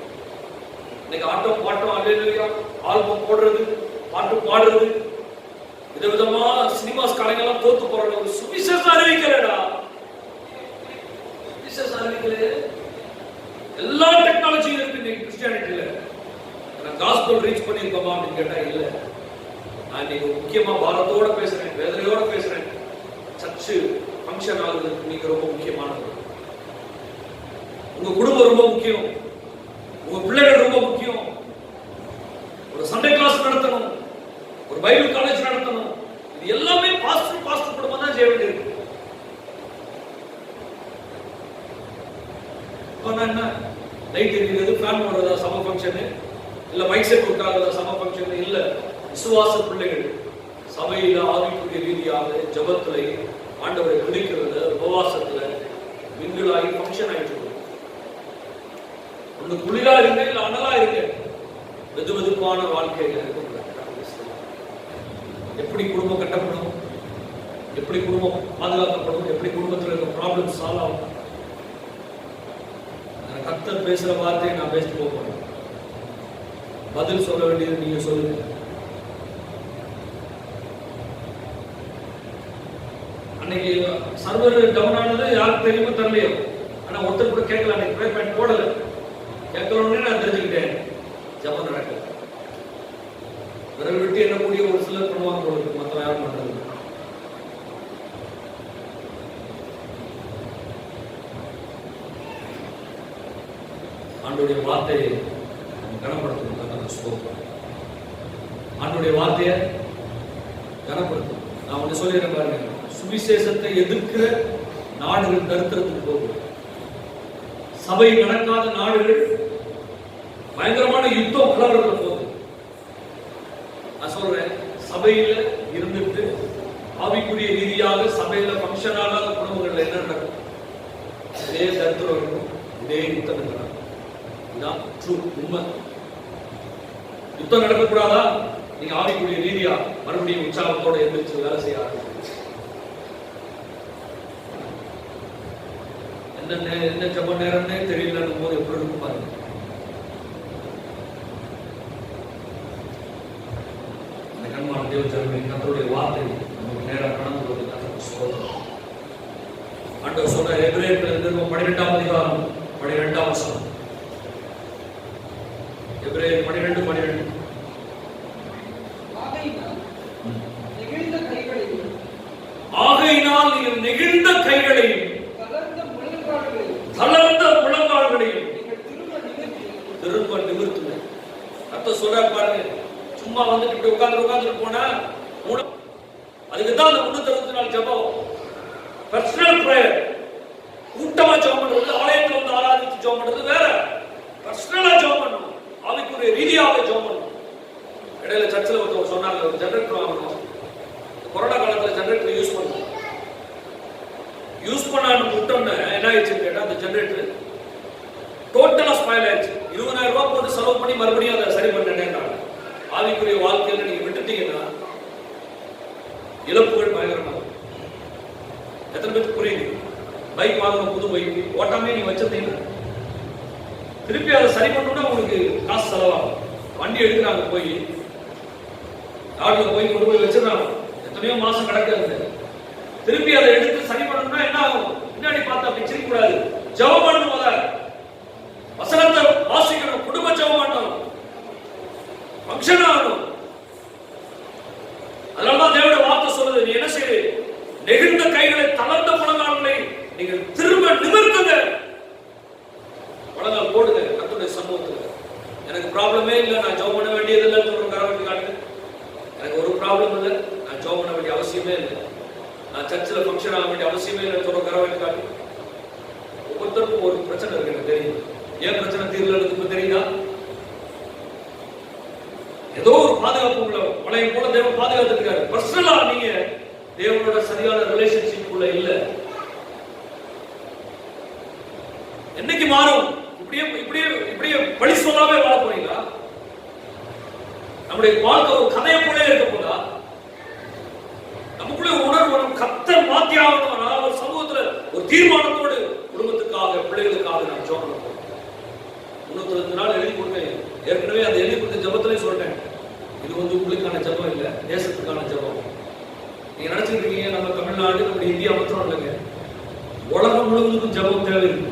இன்னைக்கு ஆட்டம் பாட்டம் அல்லேலூயா ஆல்பம் போடுறது, பாட்டு பாடுறது, விதவிதமா சினிமாஸ் கலைஞெல்லாம் தோத்து போறாங்க. ஒரு சுவிசேஷம் அறிவிக்கலடா, சுவிசேஷம் அறிவிக்கல. எல்லா டெக்னாலஜியும் இருக்கு இன்னைக்கு கிறிஸ்டியானிட்டியில. காஸ்பல் ரீச் பண்ணிருக்கோமா அப்படின்னு கேட்டா இல்ல. நான் இன்னைக்கு முக்கியமா பாரத்தோட பேசுறேன், வேதனையோட பேசுறேன். சர்ச்சு ஃபங்க்ஷன் ஆகுறதுக்கு நீங்க ரொம்ப முக்கியமானது. உங்க குடும்பம் ரொம்ப முக்கியம், உங்க பிள்ளைகள் ரொம்ப முக்கியம். ஒரு சண்டே கிளாஸ் நடத்தணும், ஒரு பைபிள் காலேஜ் நடத்தணும். இது எல்லாமே பாஸ்டர் குடும்பம் தான் செய்ய வேண்டியிருக்கு. என்ன லைட் எரியுது, ஃபேன் போடுறதா சம ஃபங்க்ஷனு, இல்ல மைக் செட் கொடுக்காததா சம ஃபங்க்ஷன் இல்ல. விசுவாச பிள்ளைகள் சபையில ஆவிக்குரிய ரீதியாக ஜபத்துல ஆண்டவரை பிடிக்கிறதுல உபவாசத்துல மிங்கிளாகி ஃபங்க்ஷன் ஆயிட்டு இருக்கு. ஒண்ணு குளிரா இருங்க, இல்ல அனலா இருங்க. வெது வெதுப்பான வாழ்க்கையில எப்படி குடும்பம் கட்டப்படும், எப்படி குடும்பம் பாதுகாக்கப்படும், எப்படி குடும்பத்தில் இருக்க ப்ராப்ளம் சால்வ் ஆகும். கர்த்தர் பேசுற வார்த்தையை நான் பேசிட்டு போறேன். பதில் சொல்ல வேண்டியது நீங்க சொல்லுங்க. அன்னைக்கு சர்வர் டவுன் ஆனது யாருக்கு தெரியுமோ தெரியலையோ, ஆனா ஒருத்தர் கூட கேட்கல. அன்னைக்கு ப்ரேயர் பாயிண்ட் போடல. கேட்கலன்னு நான் தெரிஞ்சுக்கிட்டேன், ஜபம் நடக்கல. விரல் விட்டு என்ன கூடிய ஒரு சிலர் பண்ணுவாங்க போல, மற்ற யாரும் பண்றது. ஆண்டுடைய வார்த்தையை கனப்படுத்தணும். ஆண்டுடைய வார்த்தையை கனப்படுத்தணும். நான் ஒண்ணு சொல்லிடுறேன் பாருங்க, சுவிசேஷத்தை எதிர்க்கிற நாடுகள் தரித்திரத்துக்கு போகும். சபை நடக்காத நாடுகள் பயங்கரமான யுத்தம் கலவரத்துல போகுது. நான் சொல்றேன், சபையில இருந்துட்டு ஆவிக்குரிய ரீதியாக சபையில ஃபங்க்ஷன் ஆகாத குடும்பங்கள்ல என்ன நடக்கும்? இதே தரித்திரம் இருக்கும், இதே யுத்தம் நடக்கும். இதுதான் ட்ரூ உண்மை. யுத்தம் நடக்கக்கூடாதா? நீங்க ஆவிக்குரிய ரீதியா மறுபடியும் உற்சாகத்தோட எந்திரிச்சு வேலை செய்ய ஆரம்பிச்சு. என்ன ஜப நேரம்னே தெரியலன்னு போது எப்படி இருக்கும் பாருங்க. அந்த கண்மான தேவஜனமே, கர்த்தருடைய வார்த்தை நமக்கு நேராக கடந்து வருது. ஆண்டவர் சொல்ற எபிரேயர் 12ஆம் அதிகாரம் 12ஆம் வசனம். எபிரேயர் 12:12. ஆகையினால் நீங்கள் நெகிழ்ந்த கைகளையும் தளர்ந்த முழங்கால்களையும் திரும்ப நிமிர்த்துங்க. அர்த்தம் சொல்ற பாருங்க. சும்மா வந்துட்டு இப்படி உட்கார்ந்து போனா அதுக்கு தான் அந்த 364 ஜெபம். Personal prayer. கூட்டமா ஜெபம் பண்றது, ஆலயத்துல வந்து ஆராதிச்சு ஜெபம் பண்றது வேற. பர்சனலா ஜெபம் பண்ணணும், ஆவிக்குரிய ரீதியாக ஜெபம் பண்ணணும். இடையில சர்ச்சில் ஒருத்தவங்க சொன்னாங்க, ஒரு ஜெனரேட்டர் வாங்கணும், கொரோனா காலத்துல ஜெனரேட்டர் யூஸ் பண்ணணும். யூஸ் பண்ணான்னு விட்டோன்னு என்ன ஆயிடுச்சுன்னு கேட்டா அந்த ஜெனரேட்டர் டோட்டலா ஸ்பாயில் ஆயிடுச்சு. 20,000 ரூபாய் போட்டு செலவு பண்ணி மறுபடியும் அதை சரி பண்ணேன்னா, ஆவிக்குரிய வாழ்க்கையில நீங்க விட்டுட்டீங்கன்னா இழப்புகள் பயங்கரமாக. எத்தனை பேருக்கு புரியுது? பைக் வாங்கணும், புது பைக் ஓட்டாமே நீ வச்சிருந்தீங்க, திருப்பி அதை சரி பண்ணணும்னா உங்களுக்கு காசு செலவாகும். வண்டி எடுக்கிறாங்க, போய் நாட்டில் போய் கொண்டு போய் வச்சிருந்தாங்க, எத்தனையோ மாசம் கிடக்குது. திருப்பி அதை எடுத்து சரி பண்ணணும்னா என்ன ஆகும்? பின்னாடி பார்த்து அப்படி சிரிக்க கூடாது. ஜெபம் பண்ணணும், போத வசனத்தை வாசிக்கணும், குடும்ப ஜெபம் பண்ணணும், ஃபங்க்ஷன் ஆகணும். அதனாலதான் தேவனுடைய வார்த்தை சொல்லுது, நீ என்ன செய்ய, நெகிழ்ந்த கைகளை தளர்ந்த முழங்கால்களை நீங்கள் திரும்ப நிமிர்த்துங்க, முழங்கால் போடுங்க கர்த்தருடைய சமூகத்தில். எனக்கு ப்ராப்ளமே இல்லை, நான் ஜெபம் பண்ண வேண்டியது இல்லை சொல்ற காரணத்தை காட்டு. எனக்கு ஒரு ப்ராப்ளம் இல்லை, நான் ஜெபம் பண்ண வேண்டிய அவசியமே இல்லை, நான் சர்ச்சில் ஃபங்க்ஷன் ஆக வேண்டிய அவசியமே இல்லை சொல்ற காரணத்தை காட்டு. ஒவ்வொருத்தருக்கும் ஒரு பிரச்சனை இருக்கு, எனக்கு தெரியும். ஏன் பிரச்சனை தீர்வுக்கு இப்ப தெரியுதா? ஏதோ ஒரு பாதுகாப்பு உள்ள மலையை போல தேவன் பாதுகாத்துக்கிறாரு. பர்சனலா நீங்க தேவனோட சரியான ரிலேஷன்ஷிப் உள்ள இல்ல. என்னைக்கு மாறும்? இப்படியே இப்படியே இப்படியே பழி சொல்லாம வாழ போறீங்களா? நம்முடைய வாழ்க்கை ஒரு கதையை போல இருக்க போதா? நமக்குள்ளே உணர்வு வரும், கர்த்தர் மாத்தி ஆகணும். ஒரு சமூகத்துல ஒரு தீர்மானத்தோடு குடும்பத்துக்காக, பிள்ளைகளுக்காக நாம் ஜெபம் பண்ணணும். 302 நாள் எழுதி கொடுத்தேன். ஏற்கனவே அந்த எழுதி கொடுத்த ஜெபத்திலே சொல்லிட்டேன், இது உங்களுக்கான ஜெபம் இல்லை, தேசத்துக்கான ஜெபம். நீங்க நினைச்சிட்டு இருக்கீங்க நம்ம தமிழ்நாடு, நம்ம இந்தியா மாத்திரம் இல்லைங்க, உலகம் முழுவதுக்கும் ஜெபம் தேவை இருக்கு.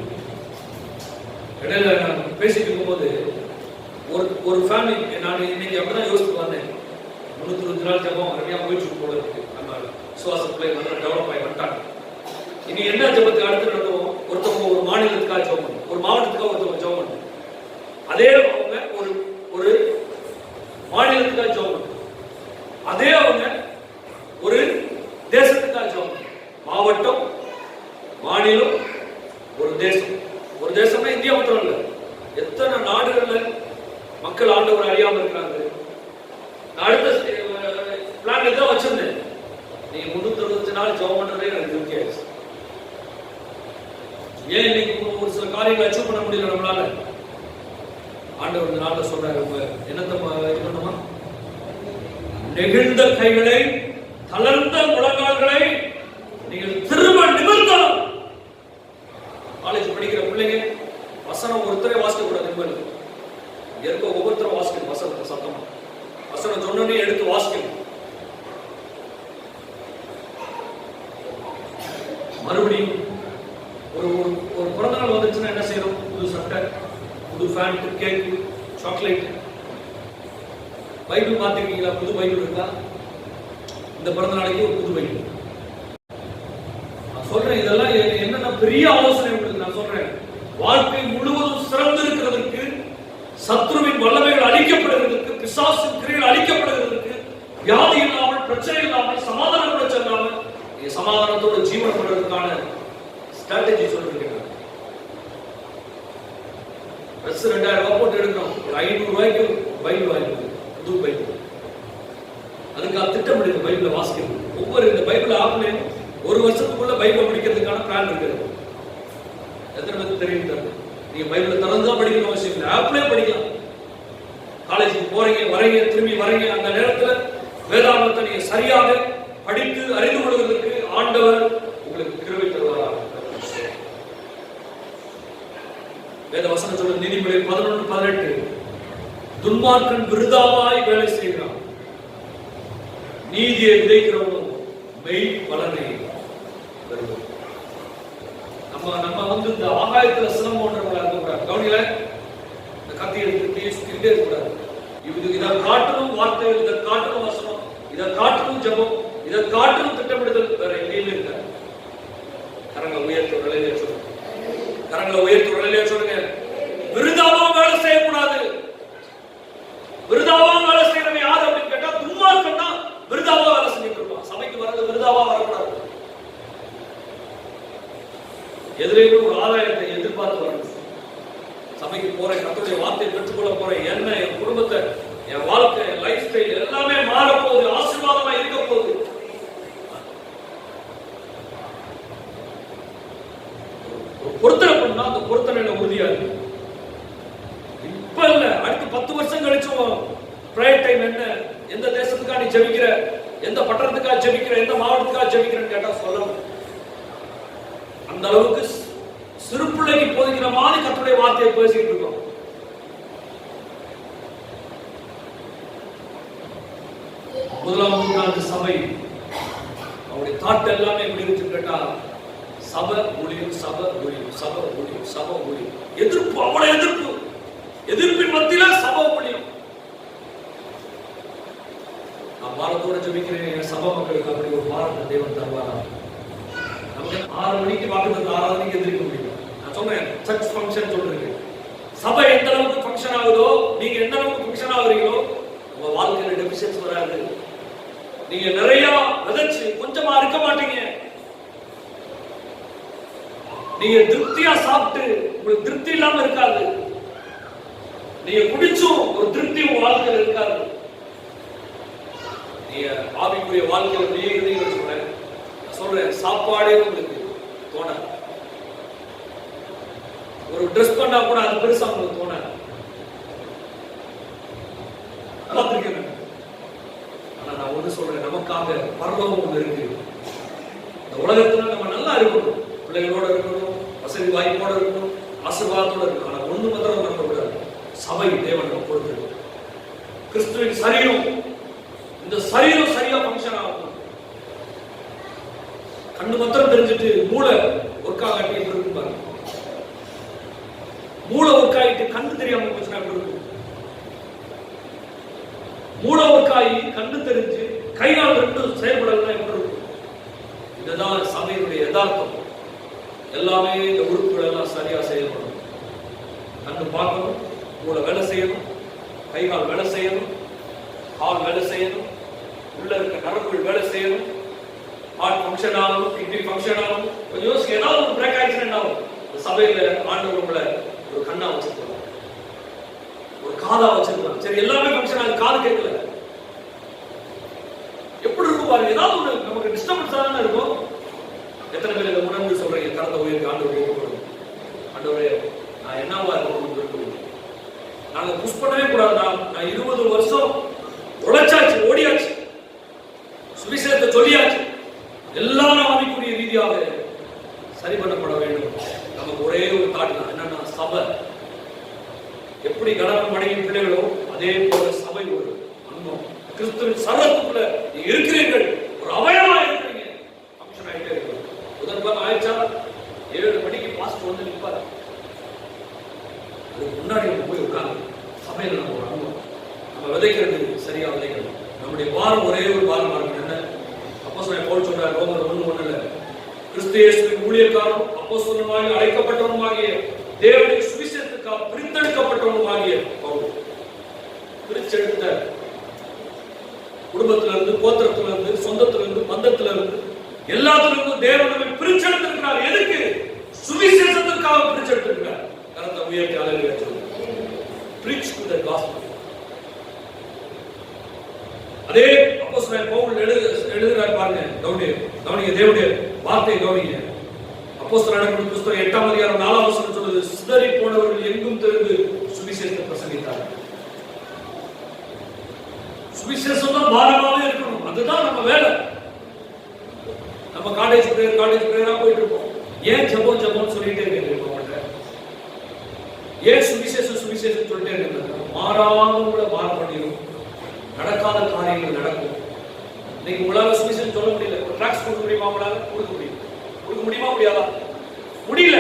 இடையில நான் பேசிட்டு இருக்கும்போது ஒரு ஃபேமிலி, நான் இன்னைக்கு அப்படிதான் யோசிச்சு வந்தேன். 302 நாள் ஜெபம் நிறையா போயிட்டு போல இருக்கு. நம்ம சுவாச பிள்ளை நல்லா டெவலப் ஆகி வந்துட்டாங்க. இனி என்ன ஜெபத்துக்கு அடுத்து நடத்துவோம்? ஒருத்தவங்க ஒரு மாநிலத்துக்காக ஜெபம் பண்ணும், ஒரு மாவட்டத்துக்காக ஒருத்தவங்க ஜெபம் பண்ணும். அதே அவங்க ஒரு மாநிலத்துக்காக ஜெபம் பண்ணும், அதே அவங்க ஒரு தேசத்துக்காக ஜெபம் பண்ணும். மாவட்டம், மாநிலம், ஒரு தேசம். ஒரு தேசம்னா இந்தியா மாத்திரம் இல்ல, எத்தனை நாடுகள்ல மக்கள் ஆண்டவர் அறியாம இருக்கிறாங்க. நான் அடுத்த பிளான் தான் வச்சிருந்தேன். நீங்க 365 நாள் ஜெபம் பண்றதே எனக்கு திருப்தி ஆயிடுச்சு. ஏன் இன்னைக்கு ஒரு சில காரியங்களை அச்சீவ் பண்ண முடியல நம்மளால? ஆண்டவர் இந்த நாள்ல சொல்றாரு, என்னத்தை இது பண்ணுமா? நெகிழ்ந்த கைகளை, தளர்ந்த முழங்கால்களை நீங்கள் திரும்ப நிமிர்த்தணும். காலேஜ் படிக்கிற பிள்ளைங்க வசனம் ஒருத்தரை வாசிக்க கூடாது. நிம்மதி இருக்க ஒவ்வொருத்தரும் வாசிக்கணும் வசனத்தை சத்தமா. வசனம் சொன்னே எடுத்து வாசிக்கணும். மறுபடியும் ஒரு பிறந்த நாள் வந்துச்சுன்னா என்ன செய்யணும்? புது சட்டை, புது ஃபேண்ட், கேக், சாக்லேட். பைபிள் பார்த்துருக்கீங்களா? புது பைபிள் இருக்கா? இந்த பிறந்த நாளைக்கு ஒரு புது பைபிள். நான் சொல்றேன், இதெல்லாம் என்னென்ன பெரிய ஆலோசனை உங்களுக்கு நான் சொல்றேன். வாழ்க்கை முழுவதும் சிறந்து இருக்கிறதுக்கு, சத்ருவின் வல்லமைகள் அழிக்கப்படுகிறதுக்கு, பிசாசின் கிரியைகள் அழிக்கப்படுகிறதுக்கு, வியாதி இல்லாமல், பிரச்சனை இல்லாமல், சமாதான பிரச்சனை இல்லாமல் சமாதானத்தோட ஜீவனம் பண்றதுக்கான ஸ்ட்ராட்டஜி சொல்லிருக்கேன். ட்ரெஸ் 2000 ரூபாய் போட்டு எடுக்கணும், ஒரு 500 ரூபாய்க்கு பைபிள் வாங்கிக்கணும், புது பைபிள். அதுக்காக திட்டமிடுங்க பைபிளை வாசிக்கிறது. ஒவ்வொரு இந்த பைபிள் ஆப்லையும் ஒரு வருஷத்துக்குள்ள பைபிளை படிக்கிறதுக்கான பிளான் இருக்குது. எத்தனை பேருக்கு தெரியும்? நீங்க பைபிளை திறந்துதான் படிக்கணும் அவசியம் இல்லை, ஆப்லயே படிக்கலாம். காலேஜுக்கு போறீங்க, வரீங்க, திரும்பி வரீங்க, அந்த நேரத்துல வேதாகமத்தை நீங்க சரியாக படித்து அறிந்து கொள்வதற்கு ஆண்டவர் உங்களுக்கு கிருபை தருவாராக. வேத வசனம் சொல்ற நீதிமொழி 11:18, துன்மார்க்கன் விருதாவாய் வேலை செய்கிறான், நீதியை விதைக்கிறவனும் மெய் பலனை பெறுவான். நம்ம வந்து இந்த ஆகாயத்துல சினம் போன்றவங்களா இருக்கக்கூடாது. கவனில இந்த கத்தி எடுத்து சுத்திக்கிட்டே இருக்கக்கூடாது. இதை காட்டணும் வார்த்தைகள், இதை காட்டணும் வசனம், இதை காட்டணும் ஜபம், இதை காட்டணும் திட்டமிடுதல். வேற எங்கேயுமே இருக்காது. கரங்களை உயர்த்து நிலையிலே சொல்லுங்க, கரங்களை உயர்த்து நிலையிலே சொல்லுங்க. விருதாவா வேலை செய்யக்கூடாது. விருதாவா வேலை செய்யறவன் யாரு அப்படின்னு கேட்டா துன்மார்க்கன் தான் விருதாவா வேலை செஞ்சுட்டு இருப்பான். சபைக்கு வர்றது விருதாவா வரக்கூடாது. எதிரே ஒரு ஆதாயத்தை எதிர்பார்த்து வரணும். சபை சபைக்கு போறேன், கர்த்தருடைய வார்த்தையை பெற்றுக்கொள்ள போறேன், என்ன என் குடும்பத்தை, என் வாழ்க்கை, என் லைஃப் ஸ்டைல் எல்லாமே மாற போகுது, ஆசீர்வாதமா இருக்க போகுது. பொருத்தனை பண்ணா அந்த பொருத்தனையில உறுதியா இருக்கு. இப்ப இல்ல, அடுத்து 10 வருஷம் கழிச்சும் பிரேயர் டைம் என்ன, எந்த தேசத்துக்காக நீ ஜெபிக்கிற, எந்த பட்டணத்துக்காக ஜெபிக்கிற, எந்த மாவட்டத்துக்காக ஜெபிக்கிறன்னு கேட்டா சொல்லணும். அந்த அளவுக்கு சிறு பிள்ளைக்கு போதிக்கிற மாதிரி கர்த்தருடைய வார்த்தையை பேசிட்டு இருக்கோம். முதலாம் நூற்றாண்டு சபை அவருடைய தாட் எல்லாமே எப்படி இருக்கு கேட்டா, சபை ஊழியம், சபை ஊழியம், சபை ஊழியம், சபை ஊழியம். எதிர்ப்பு, அவ்வளவு எதிர்ப்பு, எதிர்ப்பின் மத்தியில சபை ஊழியம். நான் பாரத்தோட ஜெபிக்கிறேன், சபை மக்களுக்கு அப்படி ஒரு பாரத்தை தேவன் தருவாரா? நமக்கு 6 மணிக்கு வாக்குத்தத்தம் ஆராதனைக்கு எதிர்க்க முடியும். நான் சொன்னேன் சர்ச் ஃபங்க்ஷன் சொல்றேன். சபை எந்த அளவுக்கு ஃபங்க்ஷன் ஆகுதோ, நீங்க எந்த அளவுக்கு ஃபங்க்ஷன் ஆகுறீங்களோ உங்க வாழ்க்கையில டெபிஷன்ஸ் வராது. நீங்க நிறைய விதைச்சு கொஞ்சமா இருக்க மாட்டீங்க. நீங்க திருப்தியா சாப்பிட்டு உங்களுக்கு திருப்தி இல்லாம இருக்காது. நீங்க குடிச்சும் ஒரு திருப்தி உங்க வாழ்க்கையில இருக்காது. நீங்க ஆவிக்குரிய வாழ்க்கையில நீங்க சொல்றேன், சாப்பாடே உங்களுக்கு தோணாது. ஒரு ட்ரெஸ் பண்ணா கூட அது பெருசா உங்களுக்கு தோணாது. ஆனா நான் ஒண்ணு சொல்றேன், நமக்காக பரலோகம் ஒண்ணு இருக்கு. இந்த உலகத்துல நம்ம நல்லா இருக்கணும், பிள்ளைகளோட இருக்கணும், வசதி வாய்ப்போட இருக்கணும், ஆசீர்வாதத்தோட இருக்கணும். ஆனா ஒண்ணு மாத்திரம் நம்ம கூடாது, சபை தேவன் நம்ம கொடுத்திருக்கோம். கிறிஸ்துவின் சரீரம், இந்த சரீரம் சரியா ஃபங்க்ஷன் ஆகும். கண்ணு மாத்திரம் தெரிஞ்சுட்டு மூளை ஒர்க் ஆகிட்டு இருக்கும் பாருங்க. மூளை ஒர்க் ஆகிட்டு கண்ணு தெரியாம போச்சுன்னா இருக்கும். மூளை ஒர்க் ஆகி கண்ணு தெரிஞ்சு கை கால் ரெண்டும் செயல்படலாம் எப்படி இருக்கும்? இதுதான் சபையினுடைய யதார்த்தம். எல்லாமே இந்த உறுப்புகள் எல்லாம் சரியா செயல்படும். கண்ணு பார்க்கணும், மூளை வேலை செய்யணும், கை கால் வேலை செய்யணும், கால் வேலை செய்யணும், உள்ள இருக்க நரம்புகள் வேலை செய்யணும், ஹார்ட் ஃபங்க்ஷன் ஆகும், கிட்னி ஃபங்க்ஷன் ஆகும். கொஞ்சம் யோசிக்க, ஏதாவது ஒரு பிரேக் ஆக்சிடென்ட் ஆகும். இந்த சபையில ஆண்டவர் உங்களை ஒரு கண்ணா வச்சிருக்கலாம், ஒரு காதா வச்சிருக்கலாம். சரி, எல்லாமே ஃபங்க்ஷன் ஆகுது, காது கேட்கல, எப்படி இருக்கும் பாருங்க. ஏதாவது ஒரு நமக்கு டிஸ்டர்பன்ஸ் தானே இருக்கும். எத்தனை பேர் இதை உணர்ந்து சொல்றீங்க, கரந்த உயிருக்கு ஆண்டவர் ஒப்புக்கொடுங்க. ஆண்டவரே, நான் என்னவா இருக்கணும், நாங்க புஷ் பண்ணவே கூடாது. நான் 20 வருஷம் உழைச்சாச்சு, ஓடியாச்சு, சுவிசேஷத்தை சொல்லியாச்சு, எல்லாரும் ஆவிக்குரிய ரீதியாக சரி பண்ணப்பட வேண்டும். நமக்கு ஒரே ஒரு தாட் தான், என்னன்னா சபை எப்படி கணவன் மனைவி பிள்ளைகளோ அதே போல சபை ஒரு அங்கம். கிறிஸ்துவின் சரத்துக்குள்ள நீங்க இருக்கிறீர்கள், ஒரு அவயமா இருக்கிறீங்க, ஃபங்க்ஷன் ஆகிட்டே இருக்கு. முதல் ஆயிடுச்சா 7 மணிக்கு பாஸ்டர் வந்து நிற்பாரு, அதுக்கு முன்னாடி நம்ம போய் உட்கார்ந்து சபையில நம்ம ஒரு அங்கம், நம்ம விதைக்கிறது சரியா விதைக்கணும். நம்முடைய வாரம் ஒரே ஒரு வாரமா இருக்கு. என்ன அப்போஸ்தலன் பவுல் சொல்றார், ரோமர் 1:1, கிறிஸ்து இயேசுவின் ஊழியக்காரரும் அப்போஸ்தலனுமாகிய அழைக்கப்பட்டவனுமாகிய தேவனுடைய சுவிசேஷத்துக்காக பிரித்தெடுக்கப்பட்டவனுமாகிய பவுல். பிரிச்செடுத்த குடும்பத்தில இருந்து, கோத்திரத்தில இருந்து, சொந்தத்தில இருந்து, பந்தத்தில இருந்து, எல்லாத்தில இருந்து தேவன் நம்மை பிரிச்செடுத்திருக்கிறார். எதுக்கு? சுவிசேஷத்துக்காக பிரிச்செடுத்திருக்கிறார். கரத்தை உயர்த்தி அல்லேலூயா சொல்லுங்க. Preach to the gospel. அதே அப்போஸ்தலன் பவுல் எழுதுறார் பாருங்க, கவனிங்க தேவனுடைய வார்த்தையை கவனிங்க. அப்போஸ்தலர் புத்தகம் 8ஆம் அதிகாரம் 4ஆம் வசனம் சொல்லுது, சிதறி போனவர்கள் எங்கும் திறந்து சுவிசேஷத்தை பிரசங்கித்தார்கள். சுவிசேஷம் தான் பாரமாவே இருக்கணும், அதுதான் நம்ம வேலை. நம்ம காலேஜ் பிரேயரா போயிட்டு இருக்கோம். ஏன் ஜெபம் சொல்லிட்டே இருக்கீங்க? ஏன் சுவிசேஷம் சொல்லிட்டே இருக்காங்க? மாறாம மாற பண்ணிடும், நடக்காத காரியங்கள் நடக்கும். இன்னைக்கு உங்களால சுவிசேஷம் சொல்ல முடியல, ஒரு ட்ராக்ஸ் கொடுக்க முடியுமா? உங்களால கொடுக்க முடியுமா? முடியாதா? முடியல.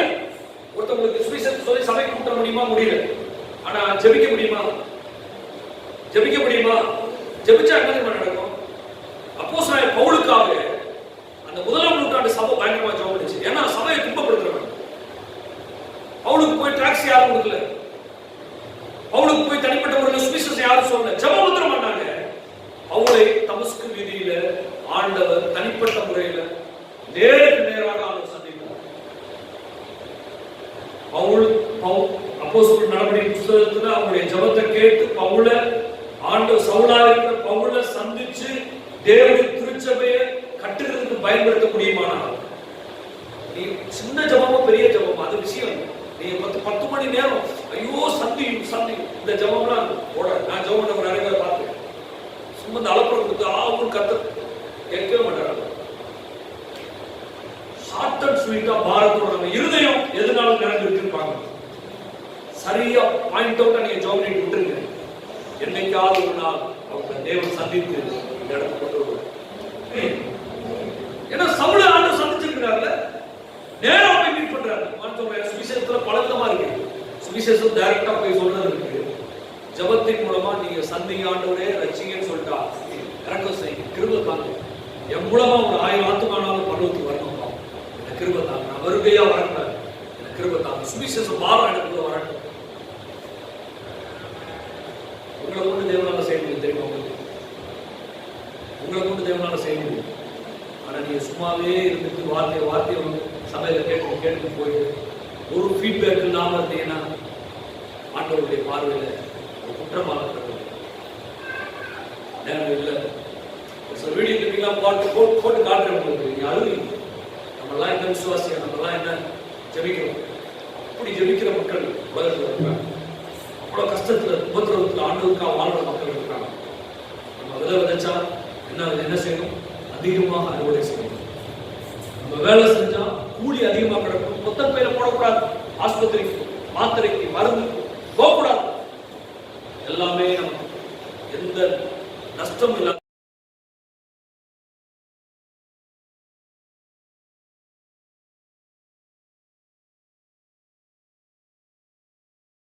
ஒருத்தவங்களுக்கு சுவிசேஷம் சொல்லி சபைக்கு கூட்ட முடியுமா? முடியல. ஆனா ஜெபிக்க முடியுமா? ஜெபிச்சா என்ன நடக்கும்? அப்போஸ்தலன் பவுலுக்காக அந்த முதலாம் நூற்றாண்டு சபை பயங்கரமா ஜெபம் பண்ணுச்சு. ஏன்னா சபையை துன்பப்படுத்துறவங்க. பவுலுக்கு போய் டாக்ஸி யாரும் கொடுக்கல, பவுலுக்கு போய் தனிப்பட்ட முறையில் சுவிசேஷம் யாரும் சொல்லல, ஜெபம் மாத்திரம் பண்ணாங்க. பவுலை தமஸ்கு வீதியில ஆண்டவர் தனிப்பட்ட முறையில் நேருக்கு நேராக அவர் சந்தித்தார். அப்போஸ்தலர் நடவடிக்கை புத்தகத்துல அவங்களுடைய ஜெபத்தை கேட்டு பவுல சவுலா இருக்கிற பவுல சந்திச்சு தேவனுடைய திருச்சபையை கட்டுறதுக்கு பயன்படுத்தக்கூடியமானார். நீ சின்ன ஜபமோ பெரிய ஜபமோ அது விஷயம். நீ 10 மணி நேரம் ஐயோ சந்தி இந்த ஜபம்லாம் போட நான் ஜபம் பண்ண நிறைய பேர் பார்த்தேன். சும்மா இந்த அலப்புறம் கொடுத்து ஆவும் கத்து கேட்கவே மாட்டாங்க. ஷார்ட் அண்ட் ஸ்வீட்டா பாரத்தோட நம்ம இருதயம் எதுனாலும் நிரம்பிருப்பாங்க. சரியா பாயிண்ட் அவுட்டா நீங்க ஜபம் பண்ணி விட்டுருங்க. என்னைக்காவது ஒரு நாள் அவங்க தேவன் சந்தித்து இந்த இடத்துக்கு கொண்டு வருவார். ஏன்னா சவுல ஆண்டு சந்திச்சிருக்கிறார்ல, நேரம் போய் மீட் பண்றாரு. சுவிசேஷத்துல பல விதமா இருக்கு. சுவிசேஷம் டைரக்டா போய் சொல்றது இருக்கு. ஜபத்தின் மூலமா நீங்க சந்திங்க ஆண்டவரே ரட்சிங்கன்னு சொல்லிட்டா இறக்கம் செய்யுங்க, கிருபை தாங்க. என் மூலமா ஒரு 1000 ஆத்துமானாலும் பருவத்துக்கு வரணும்பா, இந்த கிருபை தாங்க. நான் வருகையா வரக்கூடாது, இந்த கிருபை தாங்க. சுவிசேஷம் பாரம் இடத்துல வரணும். உங்களை கொண்டு தேவனால செய்ய முடியும் தெரியுமா? உங்களை கொண்டு தேவனால செய்ய முடியும். ஆனா நீங்க சும்மாவே இருந்துட்டு வார்த்தையை வந்து சபையில கேட்டு போயிட்டு ஒரு ஃபீட்பேக் இல்லாம இருந்தீங்கன்னா ஆண்டவருடைய பார்வையில ஒரு குற்றமாக நேரம் இல்லை. ஒரு வீடியோ கிளிப்லாம் போட்டு காட்டுறவங்களுக்கு நீங்க அழுவீங்க. நம்மளாம் என்ன விசுவாசியம், நம்மளாம் என்ன ஜெபிக்கிறோம். அப்படி ஜெபிக்கிற மக்கள் உலகத்தில் இருக்காங்க. அவ்வளவு கஷ்டத்துல உபத்திரவத்துல ஆண்டவருக்காக வாழ்ற மக்கள் இருக்காங்க. நம்ம விதைச்சா என்ன செய்யணும்? அதிகமாக அறுவடை செய்யணும். நம்ம வேலை செஞ்சா கூலி அதிகமாக கிடக்கும். மொத்த பேரை போடக்கூடாது. ஆஸ்பத்திரிக்கு மாத்திரைக்கு மருந்துக்கு போகக்கூடாது. எல்லாமே நமக்கு எந்த நஷ்டம் இல்லாத